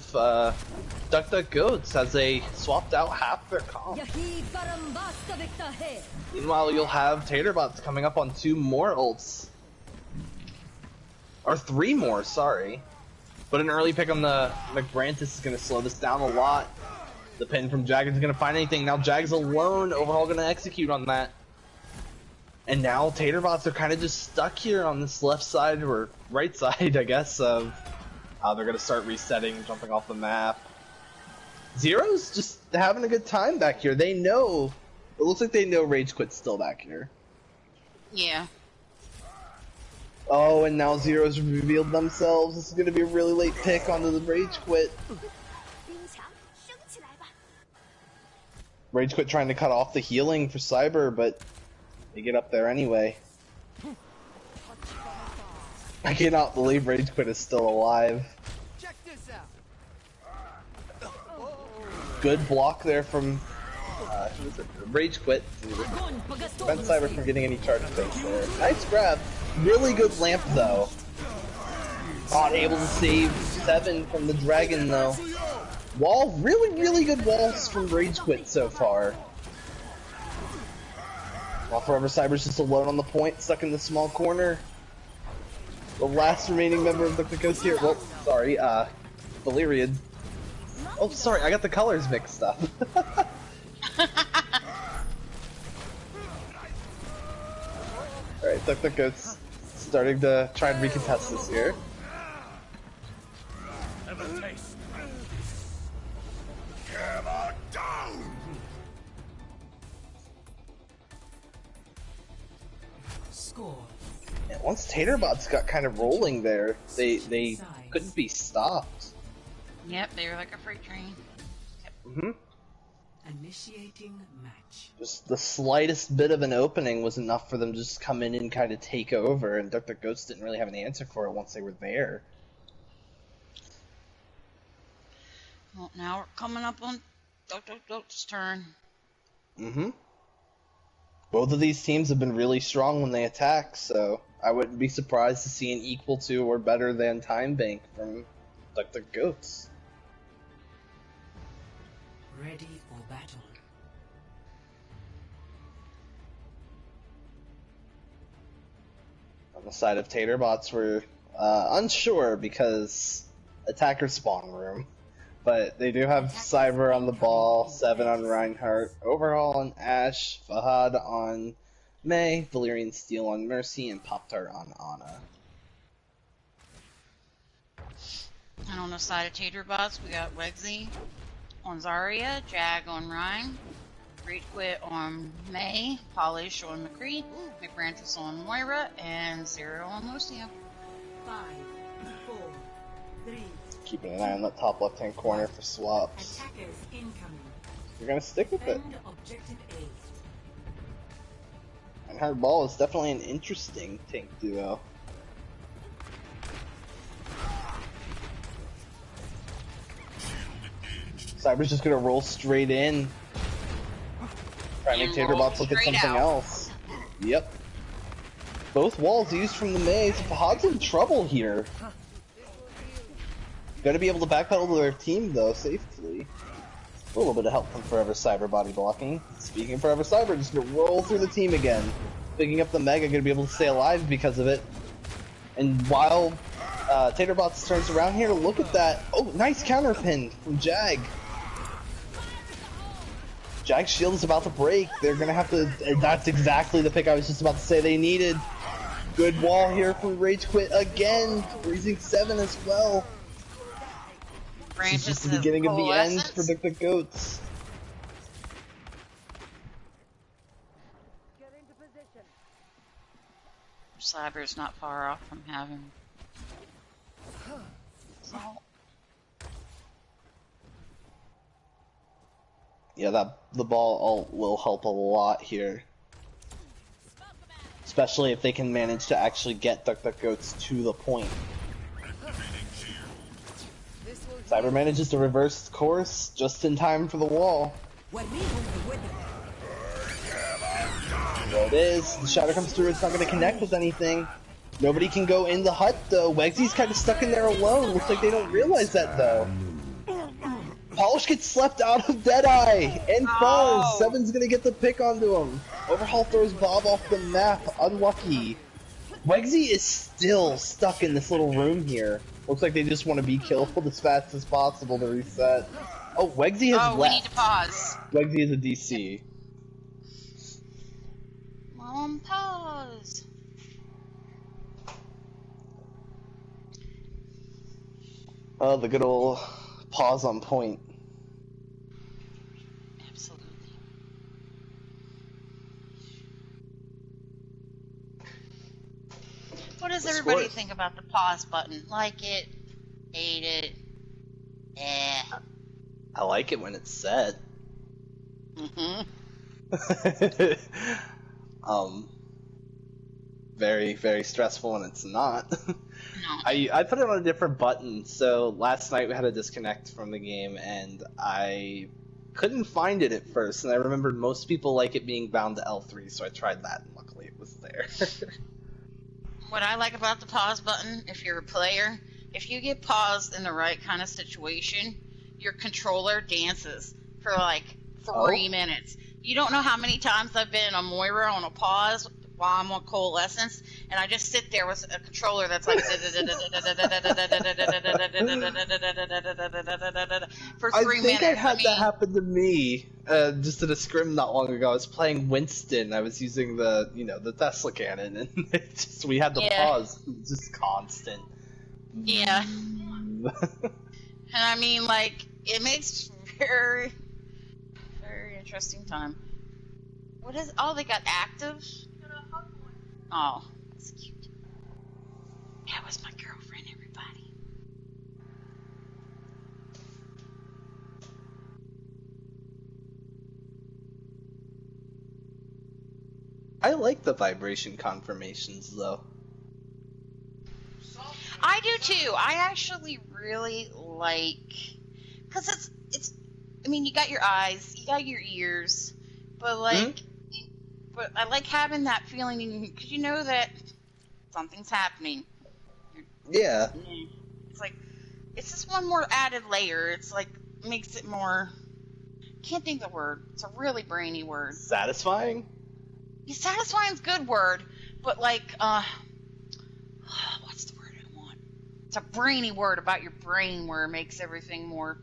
DuckDuckGoats as they swapped out half their comp. Meanwhile, you'll have Tater-Bots coming up on 2 more ults. Or 3 more, sorry. But an early pick on the McBrantis is going to slow this down a lot. The pin from Jag isn't going to find anything. Now Jag's alone. Overhaul going to execute on that. And now Tater-Bots are kind of just stuck here on this left side, or right side, I guess, of how they're going to start resetting, jumping off the map. Zero's just having a good time back here. They know, it looks like they know Rage Quit's still back here. Yeah. Oh, and now Zero's revealed themselves. This is going to be a really late pick onto the Rage Quit. Rage Quit trying to cut off the healing for Cyber, but they get up there anyway. I cannot believe Rage Quit is still alive. Check this out. Good block there from who is it? Rage Quit to prevent Cyber from getting any charge space there. Nice grab. Really good lamp though. Not able to save 7 from the dragon though. Wall, really good walls from Rage Quit so far. While Forever Cyber's just alone on the point, stuck in the small corner. The last remaining member of the Ghost here. Well, sorry, Valyrian. Oh, sorry, I got the colors mixed up. Alright, DuckDuckGoats starting to try and recontest this here. And once Tater-Bots got kind of rolling there, they couldn't be stopped. Yep, they were like a freight train. Yep. Initiating match. Just the slightest bit of an opening was enough for them to just come in and kind of take over, and DuckDuckGoats didn't really have an answer for it once they were there. Well, now we're coming up on DuckDuckGoats' turn. Both of these teams have been really strong when they attack, so I wouldn't be surprised to see an equal to or better than time bank from DuckDuckGoats. Ready for battle. On the side of Tater-Bots, we're unsure because attacker spawn room. But they do have Cyber on the ball, 7 on Reinhardt, Overhaul on Ashe, Fahad on Mei, Valyrian Steel on Mercy, and Pop-Tart on Ana. And on the side of Tater-Bots, we got Wegsy on Zarya, Jag on Ryan, Rage Quit on Mei, Polish on McCree, McBrantis on Moira, and Zero on Lucio. 5, 4, 3. Keeping an eye on that top left-hand corner for swaps. Attackers incoming. You're gonna stick with it. Defend objective A. And her ball is definitely an interesting tank duo. Cyber's just gonna roll straight in. Try to make Tater-Bots look at something else. Yep. Both walls used from the maze. Fahad's in trouble here. Gotta be able to backpedal to their team though, safely. A little bit of help from Forever Cyber body blocking. Speaking of Forever Cyber, just gonna roll through the team again. Picking up the Mega, gonna be able to stay alive because of it. And while Tater-Bots turns around here, look at that. Oh, nice counter pin from Jag. Jag's shield is about to break. They're gonna have to. That's exactly the pick I was just about to say they needed. Good wall here from Rage Quit again. Freezing 7 as well. This is just the Branches beginning of the end for coalescence. the goats. Cyber's not far off from having. Yeah, the ball ult will help a lot here. Especially if they can manage to actually get the goats to the point. Cyber manages to reverse course just in time for the wall. There it is. The shatter comes through. It's not going to connect with anything. Nobody can go in the hut though. Wegsy's kind of stuck in there alone. Looks like they don't realize that though. Polish gets slept out of Deadeye and falls. Seven's gonna get the pick onto him. Overhaul throws Bob off the map. Unlucky. Wegsy is still stuck in this little room here. Looks like they just want to be killed as fast as possible to reset. Oh, Wegsy has left. We need to pause. Wegsy is a DC. Mom, pause. Oh, the good old pause on point. Absolutely. What does everybody think about the pause button? Like it? Hate it? I like it when it's set. Very, very stressful when it's not. No. I put it on a different button, so last night we had a disconnect from the game, and I couldn't find it at first, and I remembered most people like it being bound to L3, so I tried that, and luckily it was there. What I like about the pause button, if you're a player, if you get paused in the right kind of situation, your controller dances for like 3 minutes. You don't know how many times I've been on Moira on a pause while I'm on Coalescence, and I just sit there with a controller that's like for 3 minutes. I think I had that happen to me just at a scrim not long ago. I was playing Winston. I was using the the Tesla cannon, and it just we had the pause. It was just constant. Yeah. And I mean, like, it makes very, very interesting time. What is? Oh, they got active. Oh, that's cute. That was my girlfriend, everybody. I like the vibration confirmations, though. I do too. I actually really like, because it's. I mean, you got your eyes, you got your ears, but like. But I like having that feeling because you know that something's happening. Yeah. It's like it's just one more added layer. It's like makes it more. Can't think of the word. It's a really brainy word. Satisfying. Yeah, satisfying's a good word, but like what's the word I want? It's a brainy word about your brain where it makes everything more.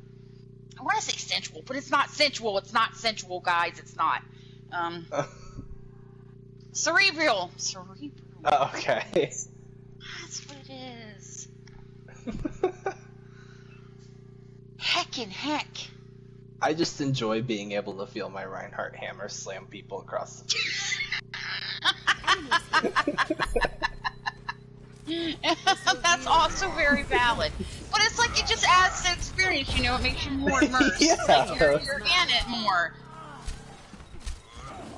I want to say sensual, but it's not sensual. It's not sensual, guys. It's not. Cerebral. Oh, okay. That's what it is. Heck. I just enjoy being able to feel my Reinhardt hammer slam people across the face. That's also very valid. But it's like it just adds to experience, it makes you more immersed. Yeah. Like you're in it more.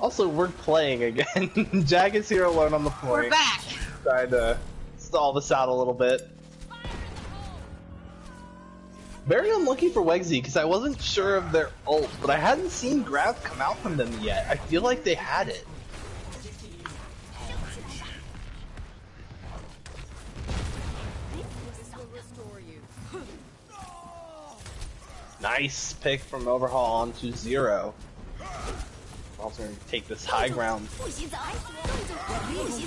Also, we're playing again. Jag is here alone on the point. We're back. Trying to stall this out a little bit. Very unlucky for Wegsy, because I wasn't sure of their ult, but I hadn't seen Grav come out from them yet. I feel like they had it. Nice pick from Overhaul onto Zero. Also going to take this high ground.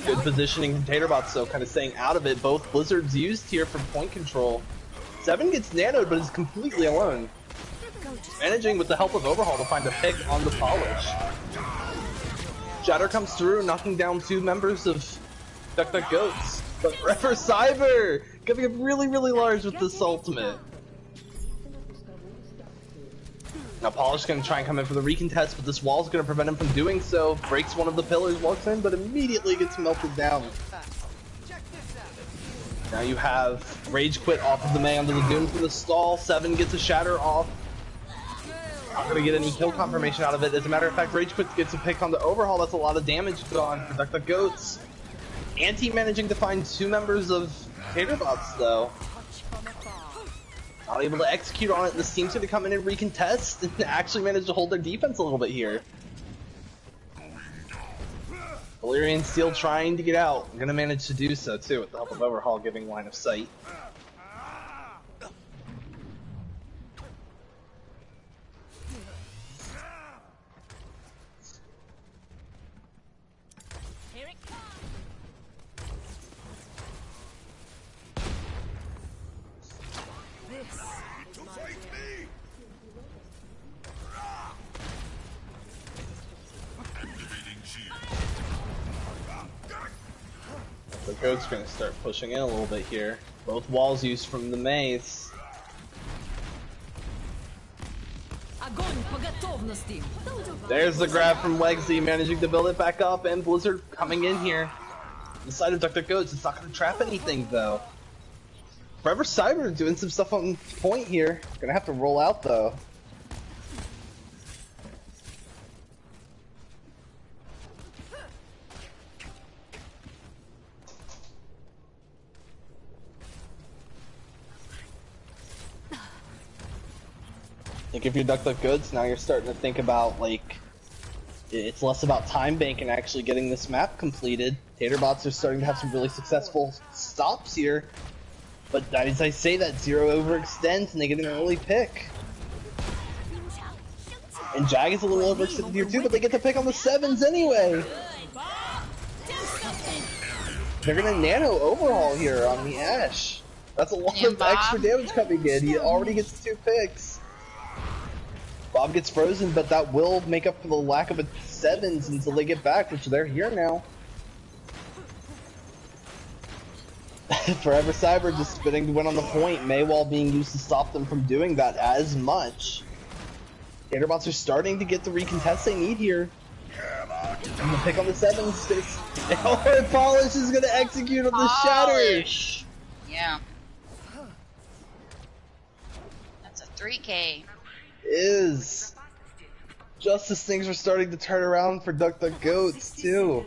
Good positioning from Tater-Bots, though, kind of staying out of it. Both Blizzards used here for point control. Seven gets nanoed, but is completely alone. Managing with the help of Overhaul to find a pick on the Polish. Shatter comes through, knocking down 2 members of Goats. But Refer Cyber coming up really, really large with this ultimate. Now Polish going to try and come in for the recontest, but this wall's going to prevent him from doing so. Breaks one of the pillars, walks in, but immediately gets melted down. Now you have Rage Quit off of the May onto the Doom for the stall. 7 gets a Shatter off. Not going to get any kill confirmation out of it. As a matter of fact, Rage Quit gets a pick on the Overhaul. That's a lot of damage gone for Duck Goats. Anti managing to find 2 members of Tater-Bots though. Not able to execute on it. This team's going to come in and recontest and actually manage to hold their defense a little bit here. Valyrian Steel trying to get out. I'm going to manage to do so too with the help of Overhaul giving line of sight. The Goat's going to start pushing in a little bit here. Both walls used from the maze. There's the grab from Legsy, managing to build it back up, and Blizzard coming in here. The side of Duck Goats, it's not going to trap anything though. Forever Cyber doing some stuff on point here. Gonna have to roll out though. I think if you're Duck Goods, now you're starting to think about, like, it's less about time bank and actually getting this map completed. Tater-Bots are starting to have some really successful stops here. But as I say that, Zero overextends and they get an early pick. And Jag is a little overextended here too, but they get to pick on the 7s anyway. They're gonna nano overhaul here on the Ash. That's a lot of extra damage coming in. He already gets 2 picks. Bob gets frozen, but that will make up for the lack of a 7s until they get back, which they're here now. Forever Cyber just spinning to win on the point. Maywall being used to stop them from doing that as much. Tater-Bots are starting to get the recontest they need here. And the pick on the 7s. Polish is going to execute on the Shatter. Yeah. That's a 3K. Is just as things are starting to turn around for Duck Goats too.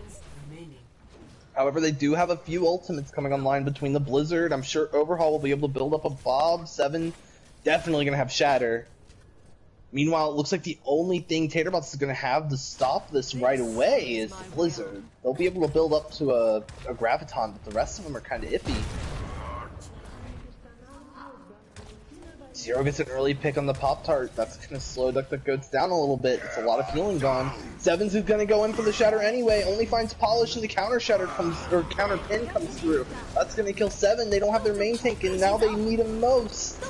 However, they do have a few ultimates coming online between the Blizzard. I'm sure Overhaul will be able to build up a Bob. 7 definitely gonna have Shatter. Meanwhile, it looks like the only thing Tater-Bots is gonna have to stop this right away is the Blizzard. They'll be able to build up to a Graviton, but the rest of them are kind of iffy. Zero gets an early pick on the Pop-Tart. That's going to slow Duck Goats down a little bit. It's a lot of healing gone. 7's is going to go in for the Shatter anyway. Only finds Polish and the counter Shatter comes, or counter pin comes through. That's going to kill 7. They don't have their main tank, and now they need him most.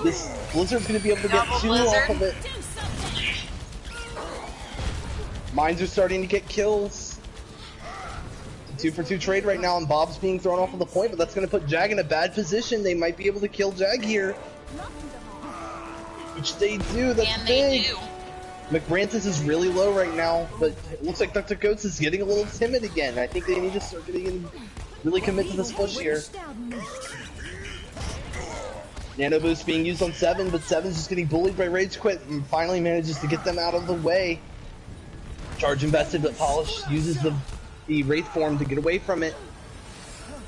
This Blizzard's going to be able to get 2 off of it. Mines are starting to get kills. 2-for-2 trade right now, and Bob's being thrown off of the point, but that's going to put Jag in a bad position. They might be able to kill Jag here. Which they do, that's big. McBrantis is really low right now, but it looks like Duck Goats is getting a little timid again. I think they need to start getting in, really commit to this push here. Nano Boost being used on 7, but 7's just getting bullied by Rage Quit and finally manages to get them out of the way. Charge invested, but Polish uses the Wraith form to get away from it.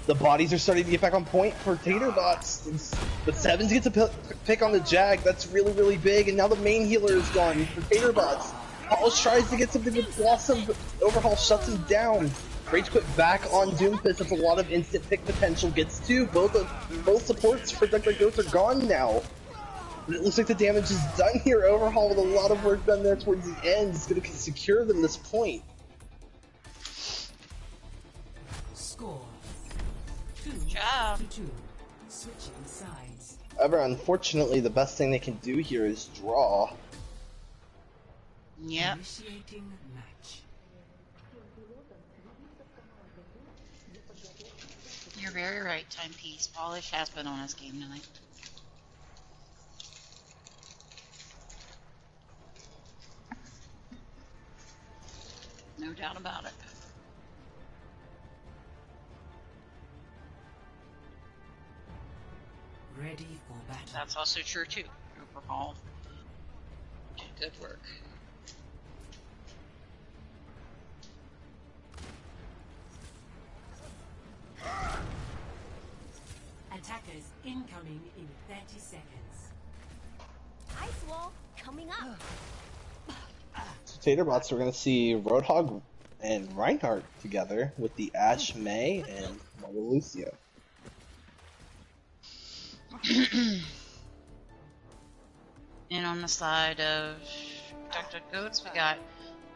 The bodies are starting to get back on point for Tater-Bots. But 7's gets a pick on the Jag. That's really, really big. And now the main healer is gone for Tater-Bots. Polish tries to get something with Blossom, but Overhaul shuts him down. Rage Quit back on Doomfist. That's a lot of instant pick potential. Gets 2. Both supports for Duck Goats are gone now. But it looks like the damage is done here. Overhaul with a lot of work done there towards the end. It's going to secure them this point. Good job. However, unfortunately, the best thing they can do here is draw. Yep. You're very right, Timepiece. Polish has been on his game tonight. No doubt about it. Ready for battle. That's also true too. Overhaul. Good work. Attackers incoming in 30 seconds. Ice wall coming up. So Tater-Bots, we're going to see Roadhog and Reinhardt together with the Ashe May and Mother Lucio. And on the side of Dr. Goats, we got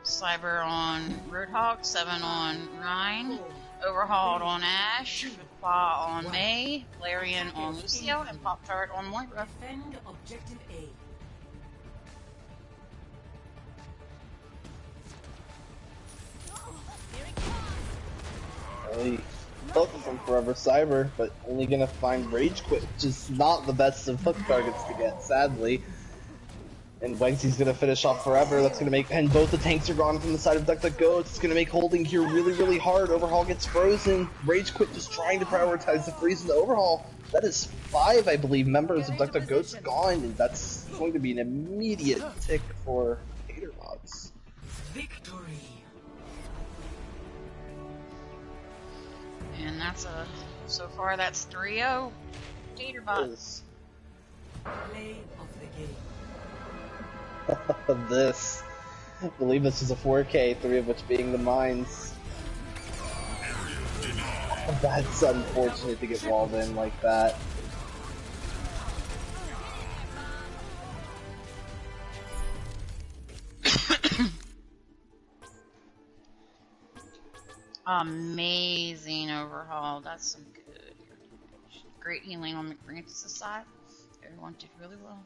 Cyber on Roadhog, 7 on Rhine, Overhauled on Ashe, Fa on May, Larian on Lucio, and Pop-Tart on Moira. Defend objective A. Really focus on Forever Cyber, but only going to find Rage Quit, which is not the best of hook targets to get, sadly. And Wangsy's going to finish off Forever. That's going to make, and both the tanks are gone from the side of DuckDuckGo. It's going to make holding here really, really hard. Overhaul gets frozen. Rage Quit just trying to prioritize the freeze and the Overhaul. That is 5, I believe, members of DuckDuckGo's gone, and that's going to be an immediate tick for Tater-Bots. Victory. And that's so far that's 3-0 Tater-Bots. Play of the game. This. I believe this is a 4K, 3 of which being the mines. That's unfortunate to get walled in like that. Amazing overhaul. That's some good. Great healing on McFrancis' side. Everyone did really well.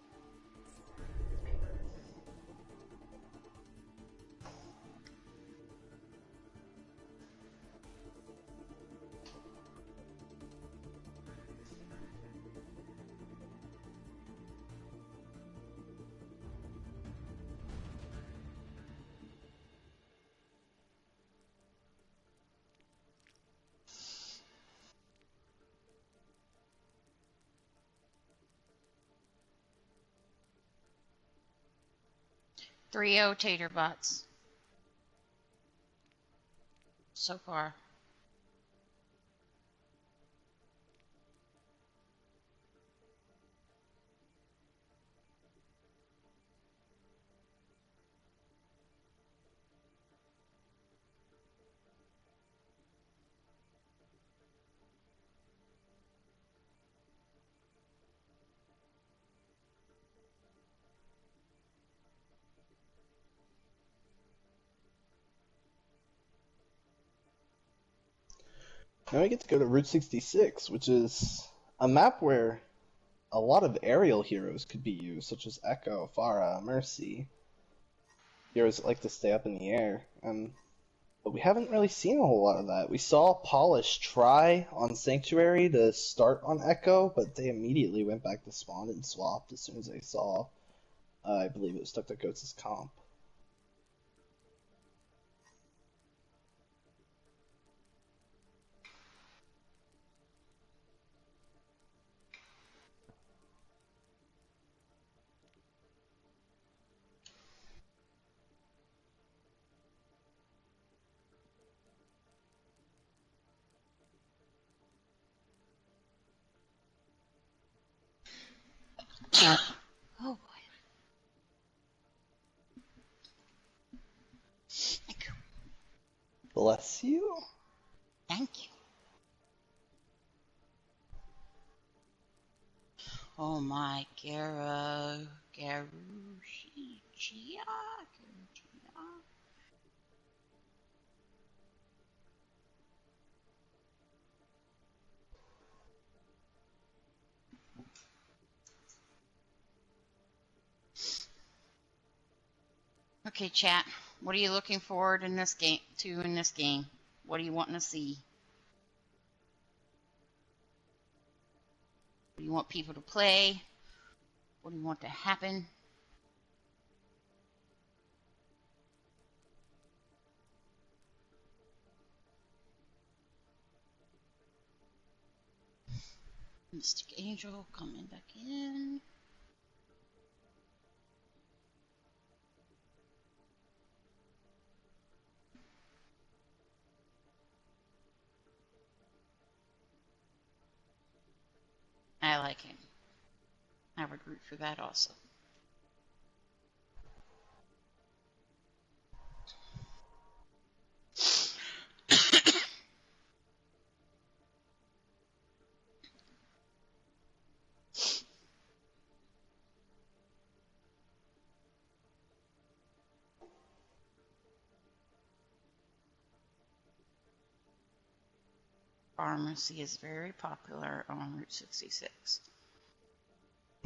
Three-0 Tater-Bots. So far. Now we get to go to Route 66, which is a map where a lot of aerial heroes could be used, such as Echo, Pharah, Mercy. Heroes that like to stay up in the air. But we haven't really seen a whole lot of that. We saw Polish try on Sanctuary to start on Echo, but they immediately went back to spawn and swapped as soon as they saw, I believe it was DuckDuckGoats' comp. Oh boy. Thank you. Bless you. Thank you. Oh my, Garushia. Okay, chat. What are you looking forward in this game in this game? What are you wanting to see? What do you want people to play? What do you want to happen? Mystic Angel coming back in. I like him. I would root for that also. Pharmacy is very popular on Route 66.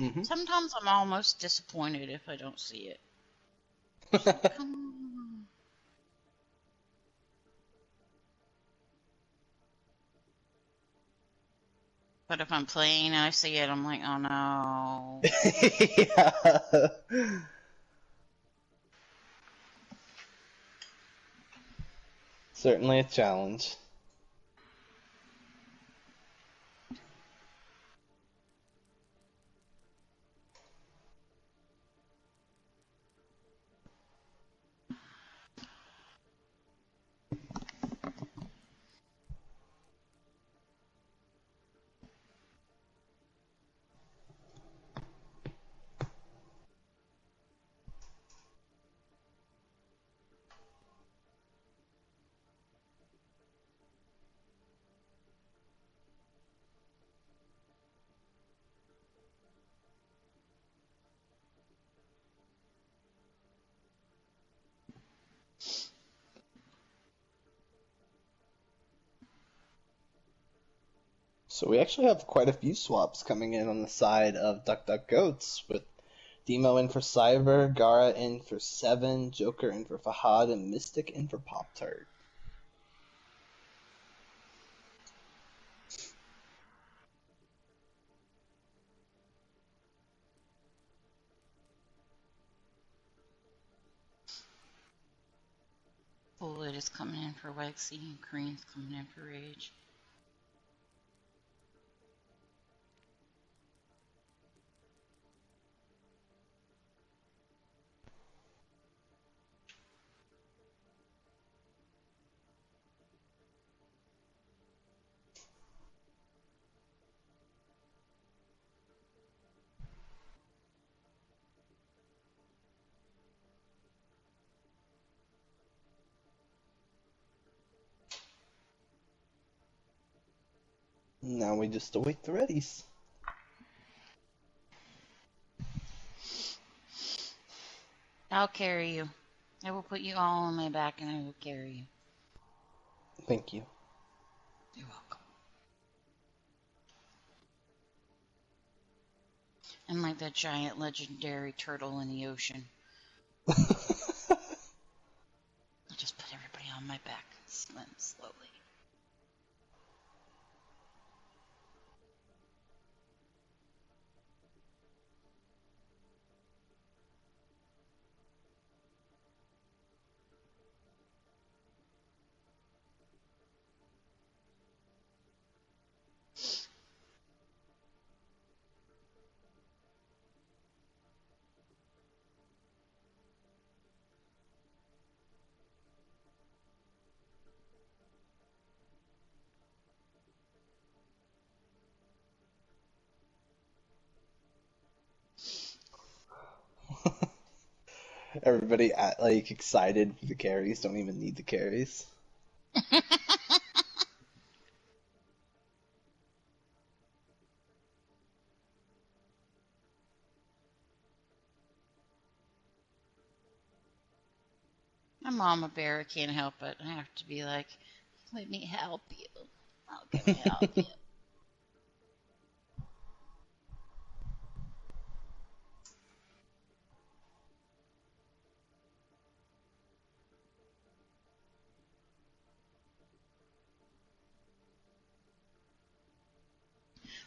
Mm-hmm. Sometimes I'm almost disappointed if I don't see it. Come on. But if I'm playing and I see it, I'm like, oh no. Yeah. Certainly a challenge. So we actually have quite a few swaps coming in on the side of Duck Duck Goats, with Demo in for Cyber, Gara in for Seven, Joker in for Fahad, and Mystic in for Pop-Tart. Bullet is coming in for Wexy, and Kareem's coming in for Rage. Now we just await the readies. I'll carry you. I will put you all on my back and I will carry you. Thank you. You're welcome. I'm like that giant legendary turtle in the ocean. I just put everybody on my back and swim slowly. Everybody excited for the carries, don't even need the carries. My mama bear can't help it. I have to be like, let me help you. How can I help you?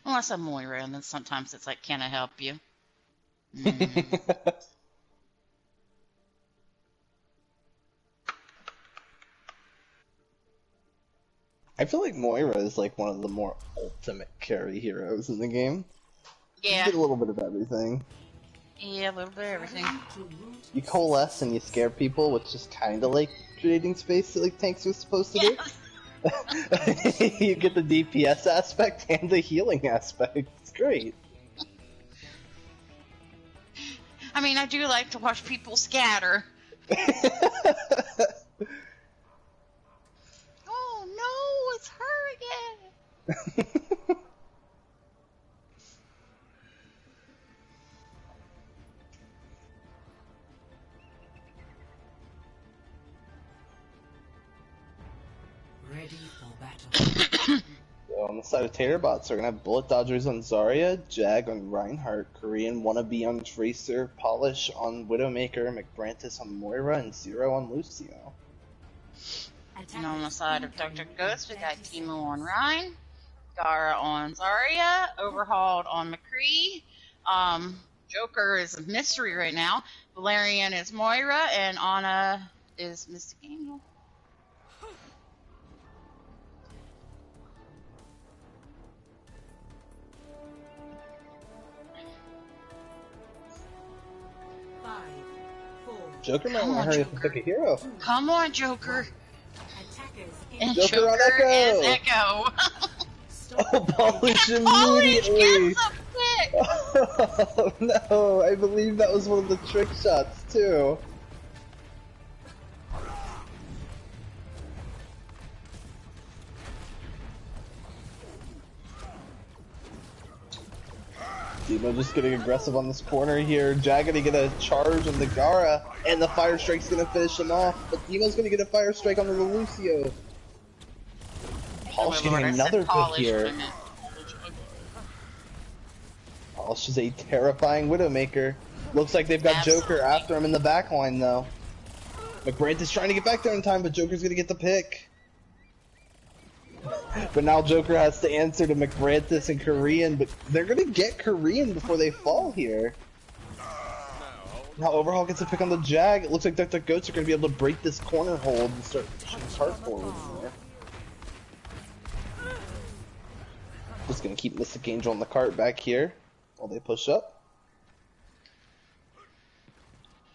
Unless I'm Moira, and then sometimes it's like, can I help you? I feel like Moira is like one of the more ultimate carry heroes in the game. You Yeah. get a little bit of everything. Yeah, a little bit of everything. You coalesce and you scare people, which is kind of like creating space that like tanks are supposed to do. You get the DPS aspect and the healing aspect. It's great. I mean, I do like to watch people scatter. Oh no, it's her again. Ready for battle. So on the side of Tater-Bots, we're gonna have Bullet Dodgers on Zarya, Jag on Reinhardt, Korean Wannabe on Tracer, Polish on Widowmaker, McBrantis on Moira, and Zero on Lucio. And on the side of Dr. Ghost, we got Teemo on Rhine, Gara on Zarya, Overhauled on McCree. Joker is a mystery right now. Valerian is Moira, and Ana is Mystic Angel. Joker might want to hurry up and pick a hero. Come on, Joker. And Joker Joker on is Echo. Echo. Oh, Polish Polish immediately! gets a pick. Oh no, I believe that was one of the trick shots too. Teemo just getting aggressive on this corner here. Jag gonna get a charge on the Gara, and the Fire Strike's gonna finish him off. But Teemo's gonna get a Fire Strike on the Lucio. Polish getting another pick here. Polish is a terrifying Widowmaker. Looks like they've got Joker after him in the back line though. McBrant is trying to get back there in time, but Joker's gonna get the pick. But now Joker has to answer to McBrantis and Korean, but they're gonna get Korean before they fall here. Now Overhaul gets a pick on the Jag. It looks like Dr. Goats are gonna be able to break this corner hold and start pushing cart forward there. Just gonna keep Mystic Angel on the cart back here while they push up.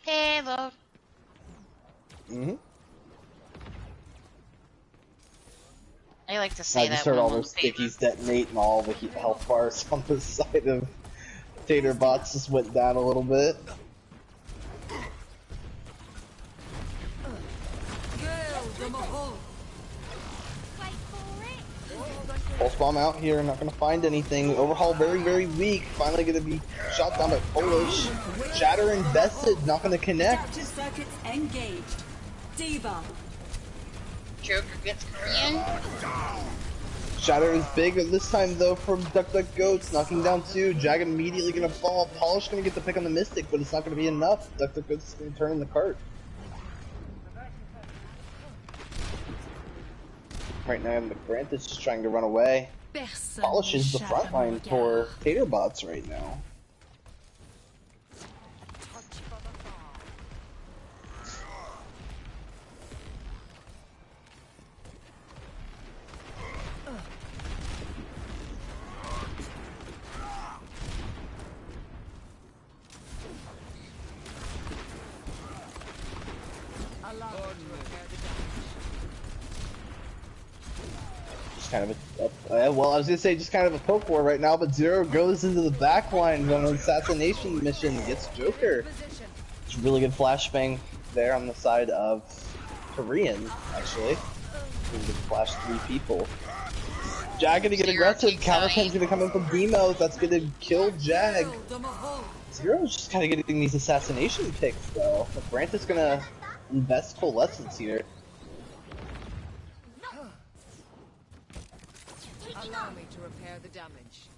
Payload. I like to say I just that heard all when those stickies detonate and all the health bars on the side of Tater-Bots just went down a little bit. Pulse Bomb out here, not gonna find anything. Overhaul very, very weak. Finally gonna be shot down by Polish. Shatter invested, not gonna connect. Circuits engaged. Diva. Joker gets Korean. Shatter is big this time though from Duck Duck Goats, knocking down two. Jag immediately gonna fall. Polish gonna get the pick on the Mystic, but it's not gonna be enough. Duck Duck Goats is gonna turn in the cart. Right now, McBrant is just trying to run away. Polish is the front line for Tater-Bots right now. Kind of a, well, I was gonna say just kind of a poke war right now, but Zero goes into the back line on an assassination mission, gets Joker. It's a really good flashbang there on the side of Korean, actually. You can flash 3 people. Jag gonna get aggressive, counterpin's gonna come in from Demo, that's gonna kill Jag. Zero's just kind of getting these assassination picks though. But Brant is gonna invest Coalescence here. Allow me to repair the damage.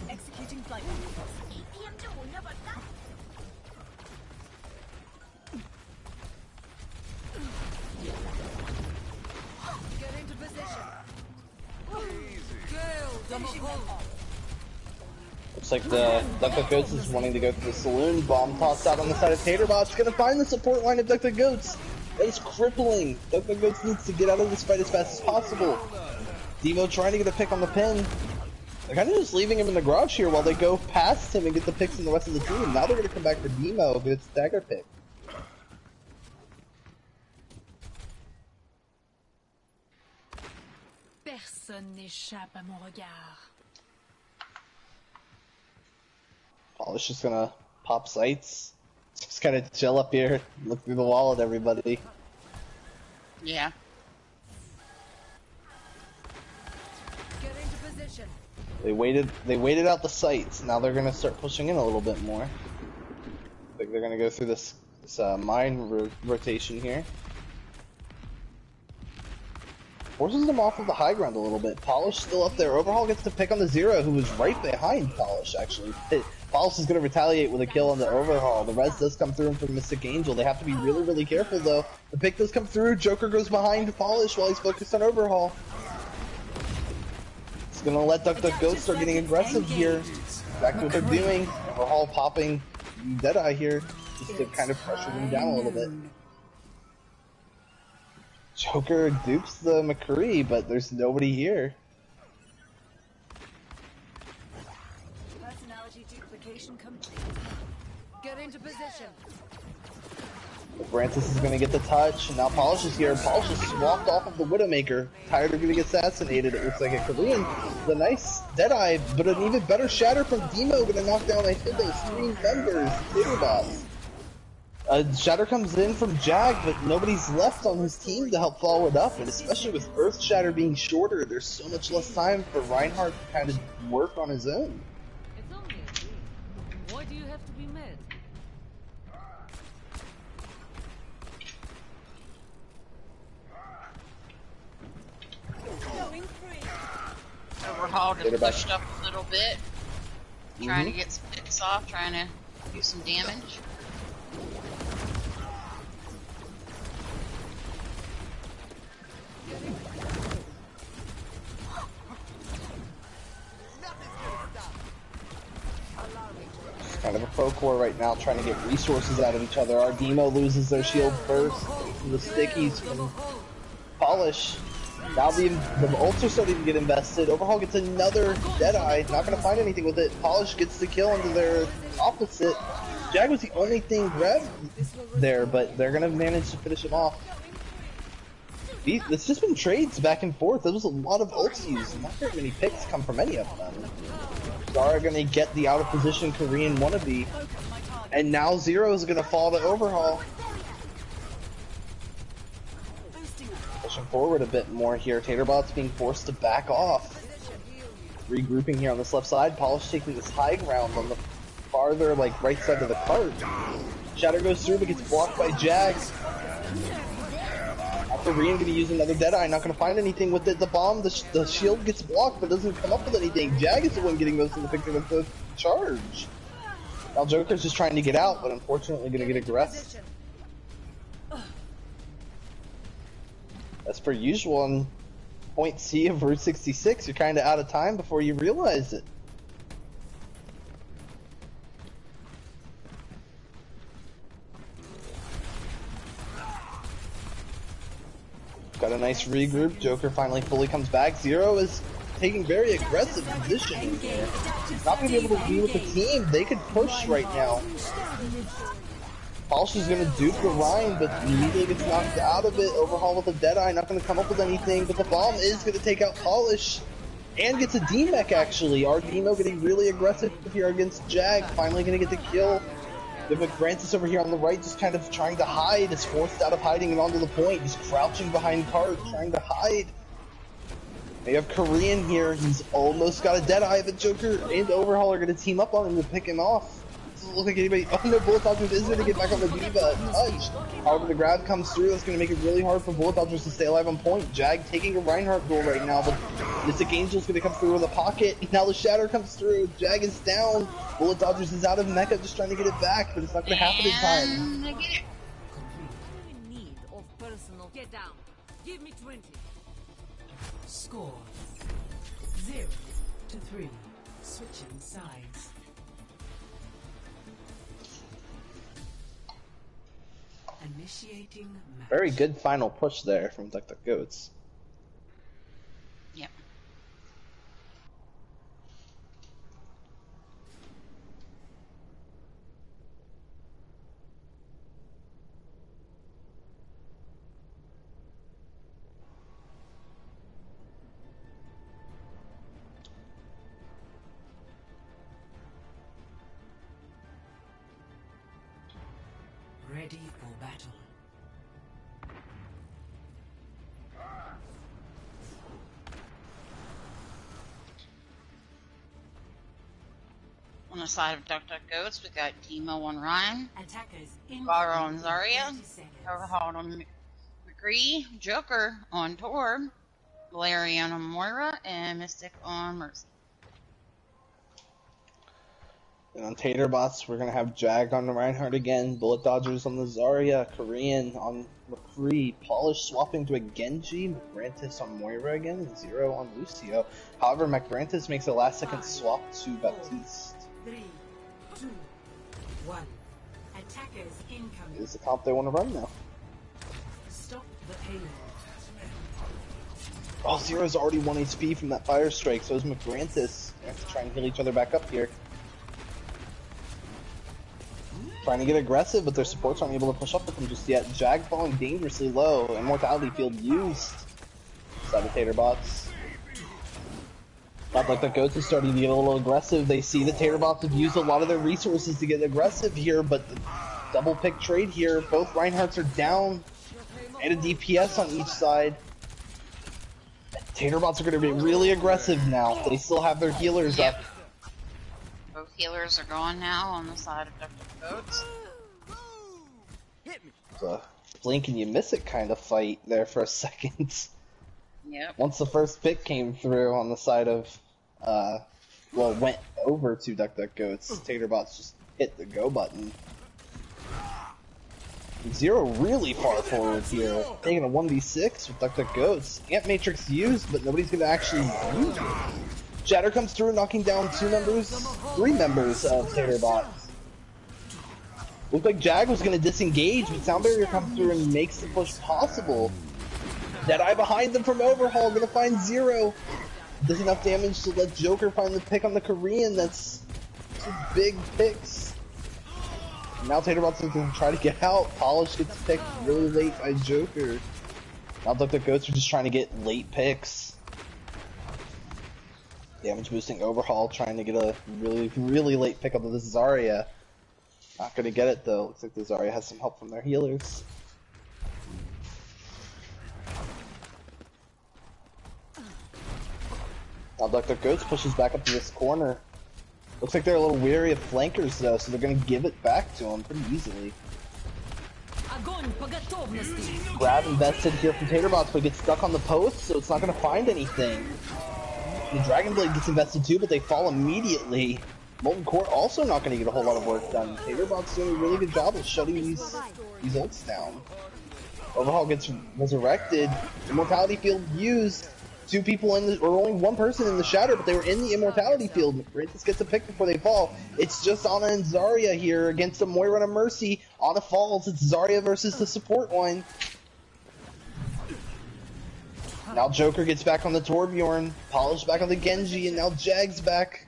Executing flight. Get into position. Looks like the DuckDuckGoats is wanting to go to the saloon. Bomb tossed out on the side of Tater-Bots. Gonna find the support line of DuckDuckGoats. That is crippling. DuckDuckGoats needs to get out of this fight as fast as possible. Demo trying to get a pick on the pin. They're kind of just leaving him in the garage here while they go past him and get the picks from the rest of the team. Now they're going to come back for Demo, get its dagger pick. Personne n'échappe à mon regard. Polish just gonna pop sights. Just kind of chill up here, look through the wall at everybody. Yeah. Get into position. They waited out the sights. Now they're gonna start pushing in a little bit more. I think they're gonna go through this mine rotation here. Forces them off of the high ground a little bit. Polish still up there. Overhaul gets to pick on the Zero, who was right behind Polish, actually. Polish is going to retaliate with a kill on the Overhaul. The res does come through from Mystic Angel. They have to be really, really careful, though. The pick does come through. Joker goes behind Polish while he's focused on Overhaul. It's going to let DuckDuckGoats start getting aggressive here. Back to what they're doing. Overhaul popping Deadeye here, just to kind of pressure them down a little bit. Joker dupes the McCree, but there's nobody here. Personality duplication complete. Get into position. Francis is going to get the touch, and now Polish is here. Polish is swapped off of the Widowmaker. Tired of getting assassinated. It looks like a Korean. The nice Deadeye, but an even better shatter from Demo. Going to knock down, I think, those 3 members. Tater-Bots. Shatter comes in from Jag, but nobody's left on his team to help follow it up, and especially with Earth Shatter being shorter, there's so much less time for Reinhardt to kind of work on his own. It's only a dream. Why do you have to be mad? Overhauled and pushed up a little bit. Trying to get some picks off, trying to do some damage. Kind of a folk war right now, trying to get resources out of each other. Our Demo loses their shield first. The stickies from Polish. Now the ults are starting to get invested. Overhaul gets another Deadeye. Not going to find anything with it. Polish gets the kill into their opposite. Jag was the only thing grabbed there, but they're going to manage to finish him off. It's just been trades back and forth. There was a lot of ults used. Not very many picks come from any of them. Zara gonna get the out of position Korean wannabe, and now Zero is gonna fall to Overhaul. Pushing forward a bit more here. Tater-Bots being forced to back off. Regrouping here on this left side. Polish taking this high ground on the farther, like, right side of the cart. Shatter goes through but gets blocked by Jag. Korean gonna use another Deadeye, not gonna find anything with it. The bomb, the shield gets blocked but doesn't come up with anything. Jag is the one getting most of the picture with the charge. Now Joker's just trying to get out, but unfortunately gonna get aggressed. As per usual on point C of Route 66, you're kinda out of time before you realize it. Got a nice regroup. Joker finally fully comes back. Zero is taking very aggressive positioning here. Not going to be able to be with the team. They could push right now. Polish is going to dupe the Rhine, but immediately gets knocked out of it. Overhaul with a Deadeye. Not going to come up with anything, but the bomb is going to take out Polish. And gets a D-Mech, actually. Our Demo getting really aggressive here against Jag. Finally going to get the kill. We have Francis over here on the right, just kind of trying to hide. Is forced out of hiding and onto the point. Just crouching behind cart, trying to hide. We have Korean here. He's almost got a Deadeye, but Joker and Overhaul are going to team up on him to pick him off. Doesn't look like anybody. Oh no, Bullet Dodgers is going to get back on the Diva. Touched. However, the grab comes through. That's going to make it really hard for Bullet Dodgers to stay alive on point. Jag taking a Reinhardt goal right now, but Mystic Angel's going to come through with a pocket. Now the Shatter comes through. Jag is down. Bullet Dodgers is out of Mecha, just trying to get it back, but it's not going to happen in time. In need of personal. Get down. Give me 20. Score 0-3. Switching sides. Initiating match. Very good final push there from DuckDuckGoats. Yep. Ready for battle. On the side of DuckDuckGoats, we got Demo on Ryan, Attackers Gara incoming on in Zarya, 30 seconds. Overhauled on McCree, Joker on Torb, Valerian on Moira, and Mystic on Mercy. And on Tater-Bots, we're going to have Jag on the Reinhardt again, Bullet Dodgers on the Zarya, Korean on McCree, Polish swapping to a Genji, McGrantis on Moira again, and Zero on Lucio. However, McGrantis makes a last-second swap to Baptiste. 3, 2, 1. Attackers incoming. Is the comp they want to run now. Stop the payload. Oh, Zero's already 1 HP from that Fire Strike, so is McGrantis. They have to try and heal each other back up here. Trying to get aggressive, but their supports aren't able to push up with them just yet. Jag falling dangerously low. Immortality field used. Side of Tater-Bots. Not like the Goats is starting to get a little aggressive. They see the Tater-Bots have used a lot of their resources to get aggressive here, but the double pick trade here. Both Reinhardts are down. And a DPS on each side. Tater-Bots are going to be really aggressive now. They still have their healers up. Both healers are gone now on the side of DuckDuckGoats. It's a blink and you miss it kind of fight there for a second. Yep. Once the first pick came through on the side of, well, went over to DuckDuckGoats, Tater-Bots just hit the go button. Zero really far forward here, taking a 1v6 with DuckDuckGoats. Ant Matrix used, but nobody's going to actually use it. Shatter comes through, knocking down 3 members of Tater-Bots. Looked like Jag was going to disengage, but Sound Barrier comes through and makes the push possible. Deadeye behind them from Overhaul, going to find Zero. Does enough damage to let Joker find the pick on the Korean. That's 2 big picks. Now Tater-Bots are going to try to get out. Polish gets picked really late by Joker. Now DuckDuckGoats are just trying to get late picks. Damage boosting Overhaul, trying to get a really late pick up of the Zarya. Not gonna get it though. Looks like the Zarya has some help from their healers. Now DuckDuckGoats pushes back up to this corner. Looks like they're a little weary of flankers though, so they're gonna give it back to them pretty easily. Grab invested here from Tater-Bots, but gets stuck on the post, so it's not gonna find anything. The Dragon Blade gets invested too, but they fall immediately. Molten Core also not going to get a whole lot of work done. Tater-Bots doing a really good job of shutting these ults down. Overhaul gets resurrected. Immortality field used. 2 people in the, or only 1 person in the Shatter, but they were in the Immortality field. McGrantis gets a pick before they fall. It's just Ana and Zarya here against a Moira and a Mercy. Ana falls. It's Zarya versus the support line. Now Joker gets back on the Torbjorn, Polish back on the Genji, and now Jag's back.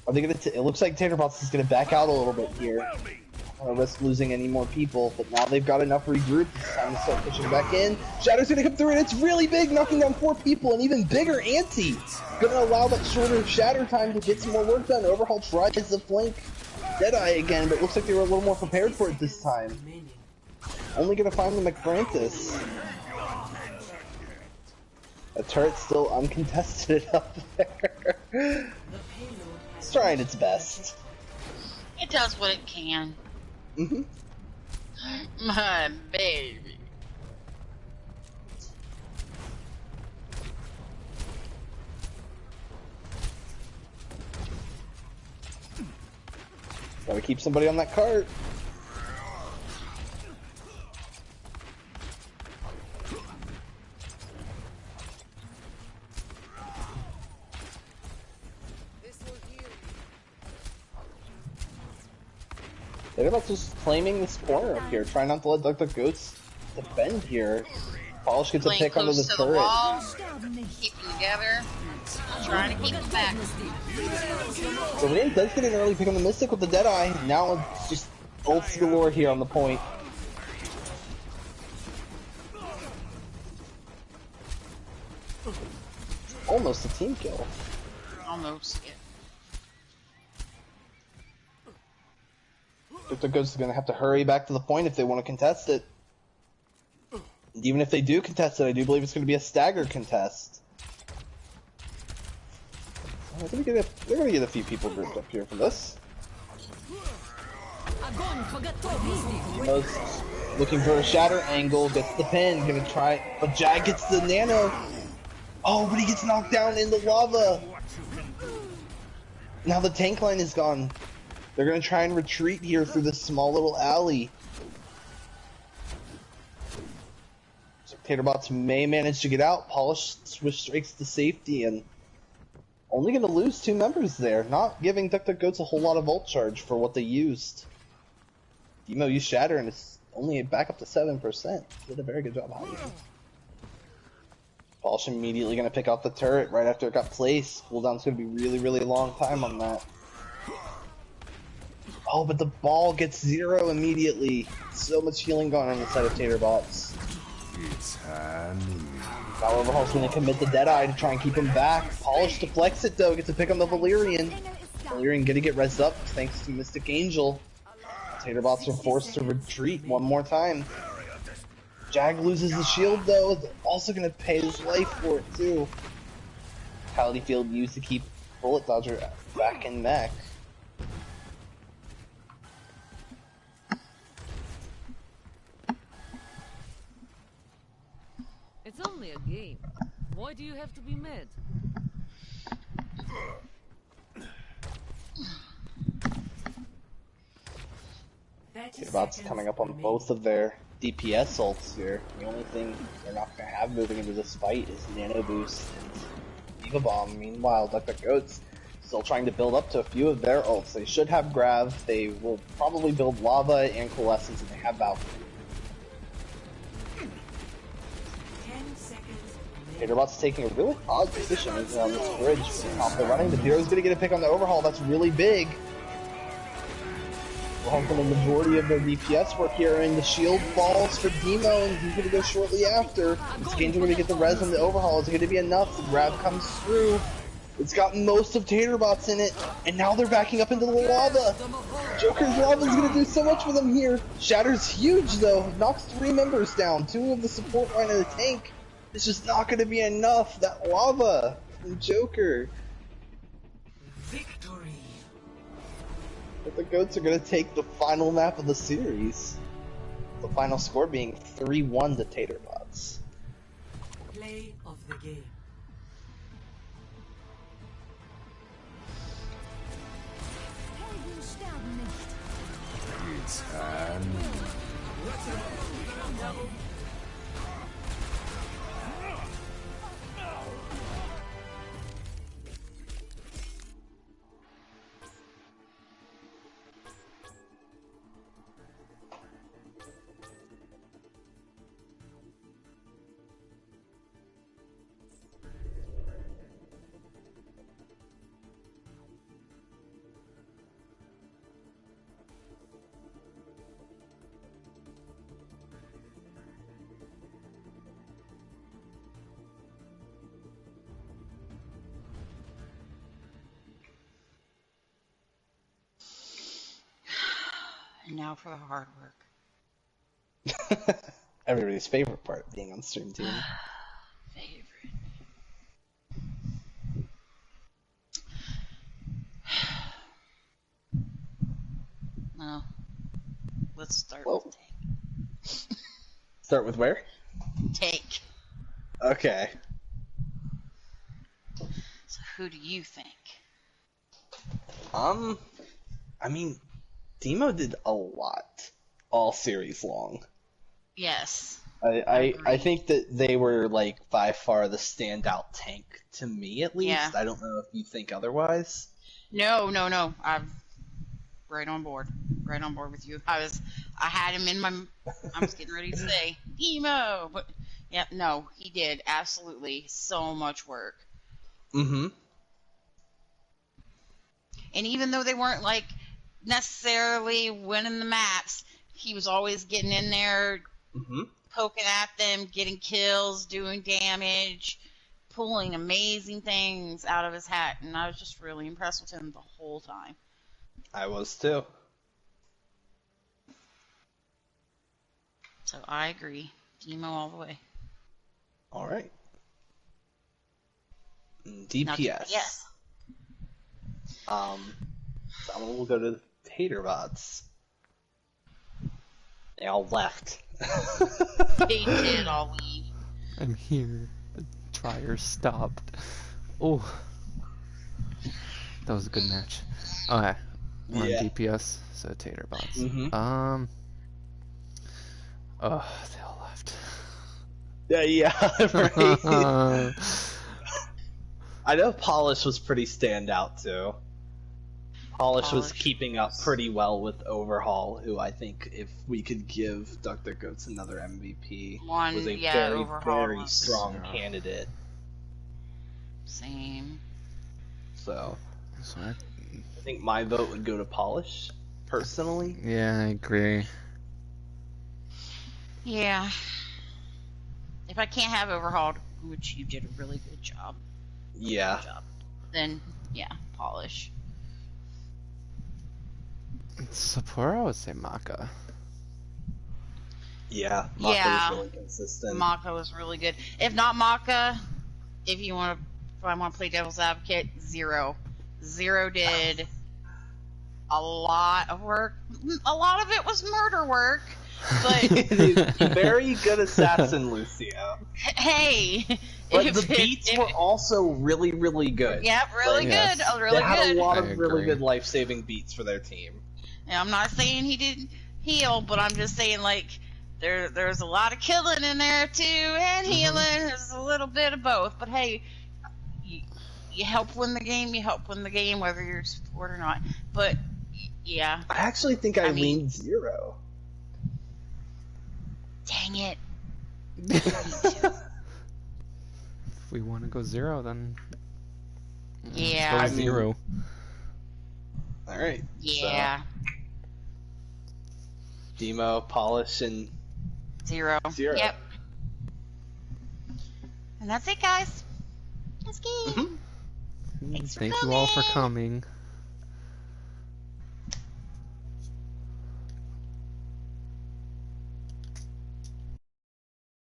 Are they gonna? It looks like Tater-Bots is gonna back out a little bit here. I don't risk losing any more people, but now they've got enough regroup. It's time to start pushing back in. Shadow's gonna come through, and it's really big, knocking down 4 people, and even bigger ante. Gonna allow that shorter Shatter time to get some more work done. Overhaul tries to flank Deadeye again, but it looks like they were a little more prepared for it this time. Only gonna find the McGrantis. A turret still uncontested up there. It's trying its best. It does what it can. Mm-hmm. My baby. Gotta keep somebody on that cart. Tater-Bots just claiming this corner up here, trying not to let Dr. Goats defend here. Polish gets a Playing pick onto the close to turret. the wall, keeping together, trying to keep it back. So Rain does get an early pick on the Mystic with the Deadeye. Now it's just ults galore here on the point. Almost a team kill. Almost, yeah. Dr. Goats is going to have to hurry back to the point if they want to contest it. And even if they do contest it, I do believe it's going to be a staggered contest. They're going to get a few people grouped up here for this. Demo's looking for a shatter angle, gets the pin, gonna try, but Jag gets the nano. Oh, but he gets knocked down in the lava. Now the tank line is gone. They're gonna try and retreat here through this small little alley. So Tater-Bots may manage to get out. Polish Swift Strikes to safety and only gonna lose 2 members there, not giving Dr. Goats a whole lot of ult charge for what they used. Demo used Shatter and it's only back up to 7%. Did a very good job hiding. Polish immediately gonna pick off the turret right after it got placed. Cooldown's gonna be really, really long time on that. Oh, but the ball gets 0 immediately. So much healing gone on the side of Tater-Bots. It's happening. Now Overhaul's gonna commit the Deadeye to try and keep him back. Polish deflects it though, gets a pick on the Valyrian. Valyrian gonna get rezzed up thanks to Mystic Angel. Tater-Bots are forced to retreat one more time. Jag loses the shield though, is also gonna pay his life for it too. Vitality Field used to keep Bullet Dodger back in mech. It's only a game. Why do you have to be mad? Tater-Bots coming up on both of their DPS ults here. The only thing they're not going to have moving into this fight is Nano Boost and Diva Bomb. Meanwhile, Dr. Goats still trying to build up to a few of their ults. They should have Grav, they will probably build Lava and Coalescence, and they have Valkyrie. 10 seconds. Tater-Bots taking a really odd position on this bridge for the top. They're running, the Zero's going to get a pick on the Overhaul, that's really big. Overhaul for the majority of their DPS work here, and the shield falls for Demo, and he's going to go shortly after. This game's going to get the res on the Overhaul, is it going to be enough? The grab comes through. It's got most of Tater-Bots in it, and now they're backing up into the lava. Joker's lava is going to do so much for them here. Shatter's huge though, knocks 3 members down, 2 of the support line of the tank. It's just not going to be enough. That lava from Joker. Victory. But the Goats are going to take the final map of the series. The final score being 3-1 to Tater-Bots. Play of the game. It's happening. And now for the hard work. Everybody's favorite part, being on stream team. Favorite. Well, let's start with take. Start with where? Take. Okay. So who do you think? I mean, Demo did a lot all series long. Yes. I think that they were like by far the standout tank to me, at least. Yeah. I don't know if you think otherwise. No. right on board. Right on board with you. I had him in my. I was getting ready to say emo, but yeah, no, he did absolutely so much work. Mm-hmm. And even though they weren't like necessarily winning the maps, he was always getting in there, poking at them, getting kills, doing damage, pulling amazing things out of his hat, and I was just really impressed with him the whole time. I was too. So I agree. Demo all the way. All right. DPS. Now, DPS. We'll go to Tater-Bots. They all left. They did all leave. I'm here. The dryer stopped. Oh. That was a good match. Okay. We're on DPS, so Tater-Bots. Oh, they all left. Yeah, right. I know Polish was pretty standout too. Polish was keeping up pretty well with Overhaul, who I think if we could give Dr. Goats another MVP, was a very, very strong candidate. Same. So I think my vote would go to Polish, personally. Yeah, I agree. Yeah. If I can't have Overhauled, which you did a really good job. Yeah. Then, yeah, Polish. Support, I would say Maka. Yeah, Maka was really consistent. Maka was really good. If not Maka, if I want to play devil's advocate, Zero. Zero did a lot of work. A lot of it was murder work, but very good assassin, Lucio. Hey, but the beats were also really, really good. Yeah, really good. Really they had good. a lot of really good life-saving beats for their team. And I'm not saying he didn't heal, but I'm just saying like there's a lot of killing in there too, and healing. There's a little bit of both. But hey, you help win the game. You help win the game, whether you're support or not. But yeah, I actually think I leaned Zero. Dang it. If we want to go Zero, then yeah, go Zero. All right. Yeah. So, Demo, Polish, and Zero. Yep. And that's it, guys. Let's go. Thanks for Thank you all for coming.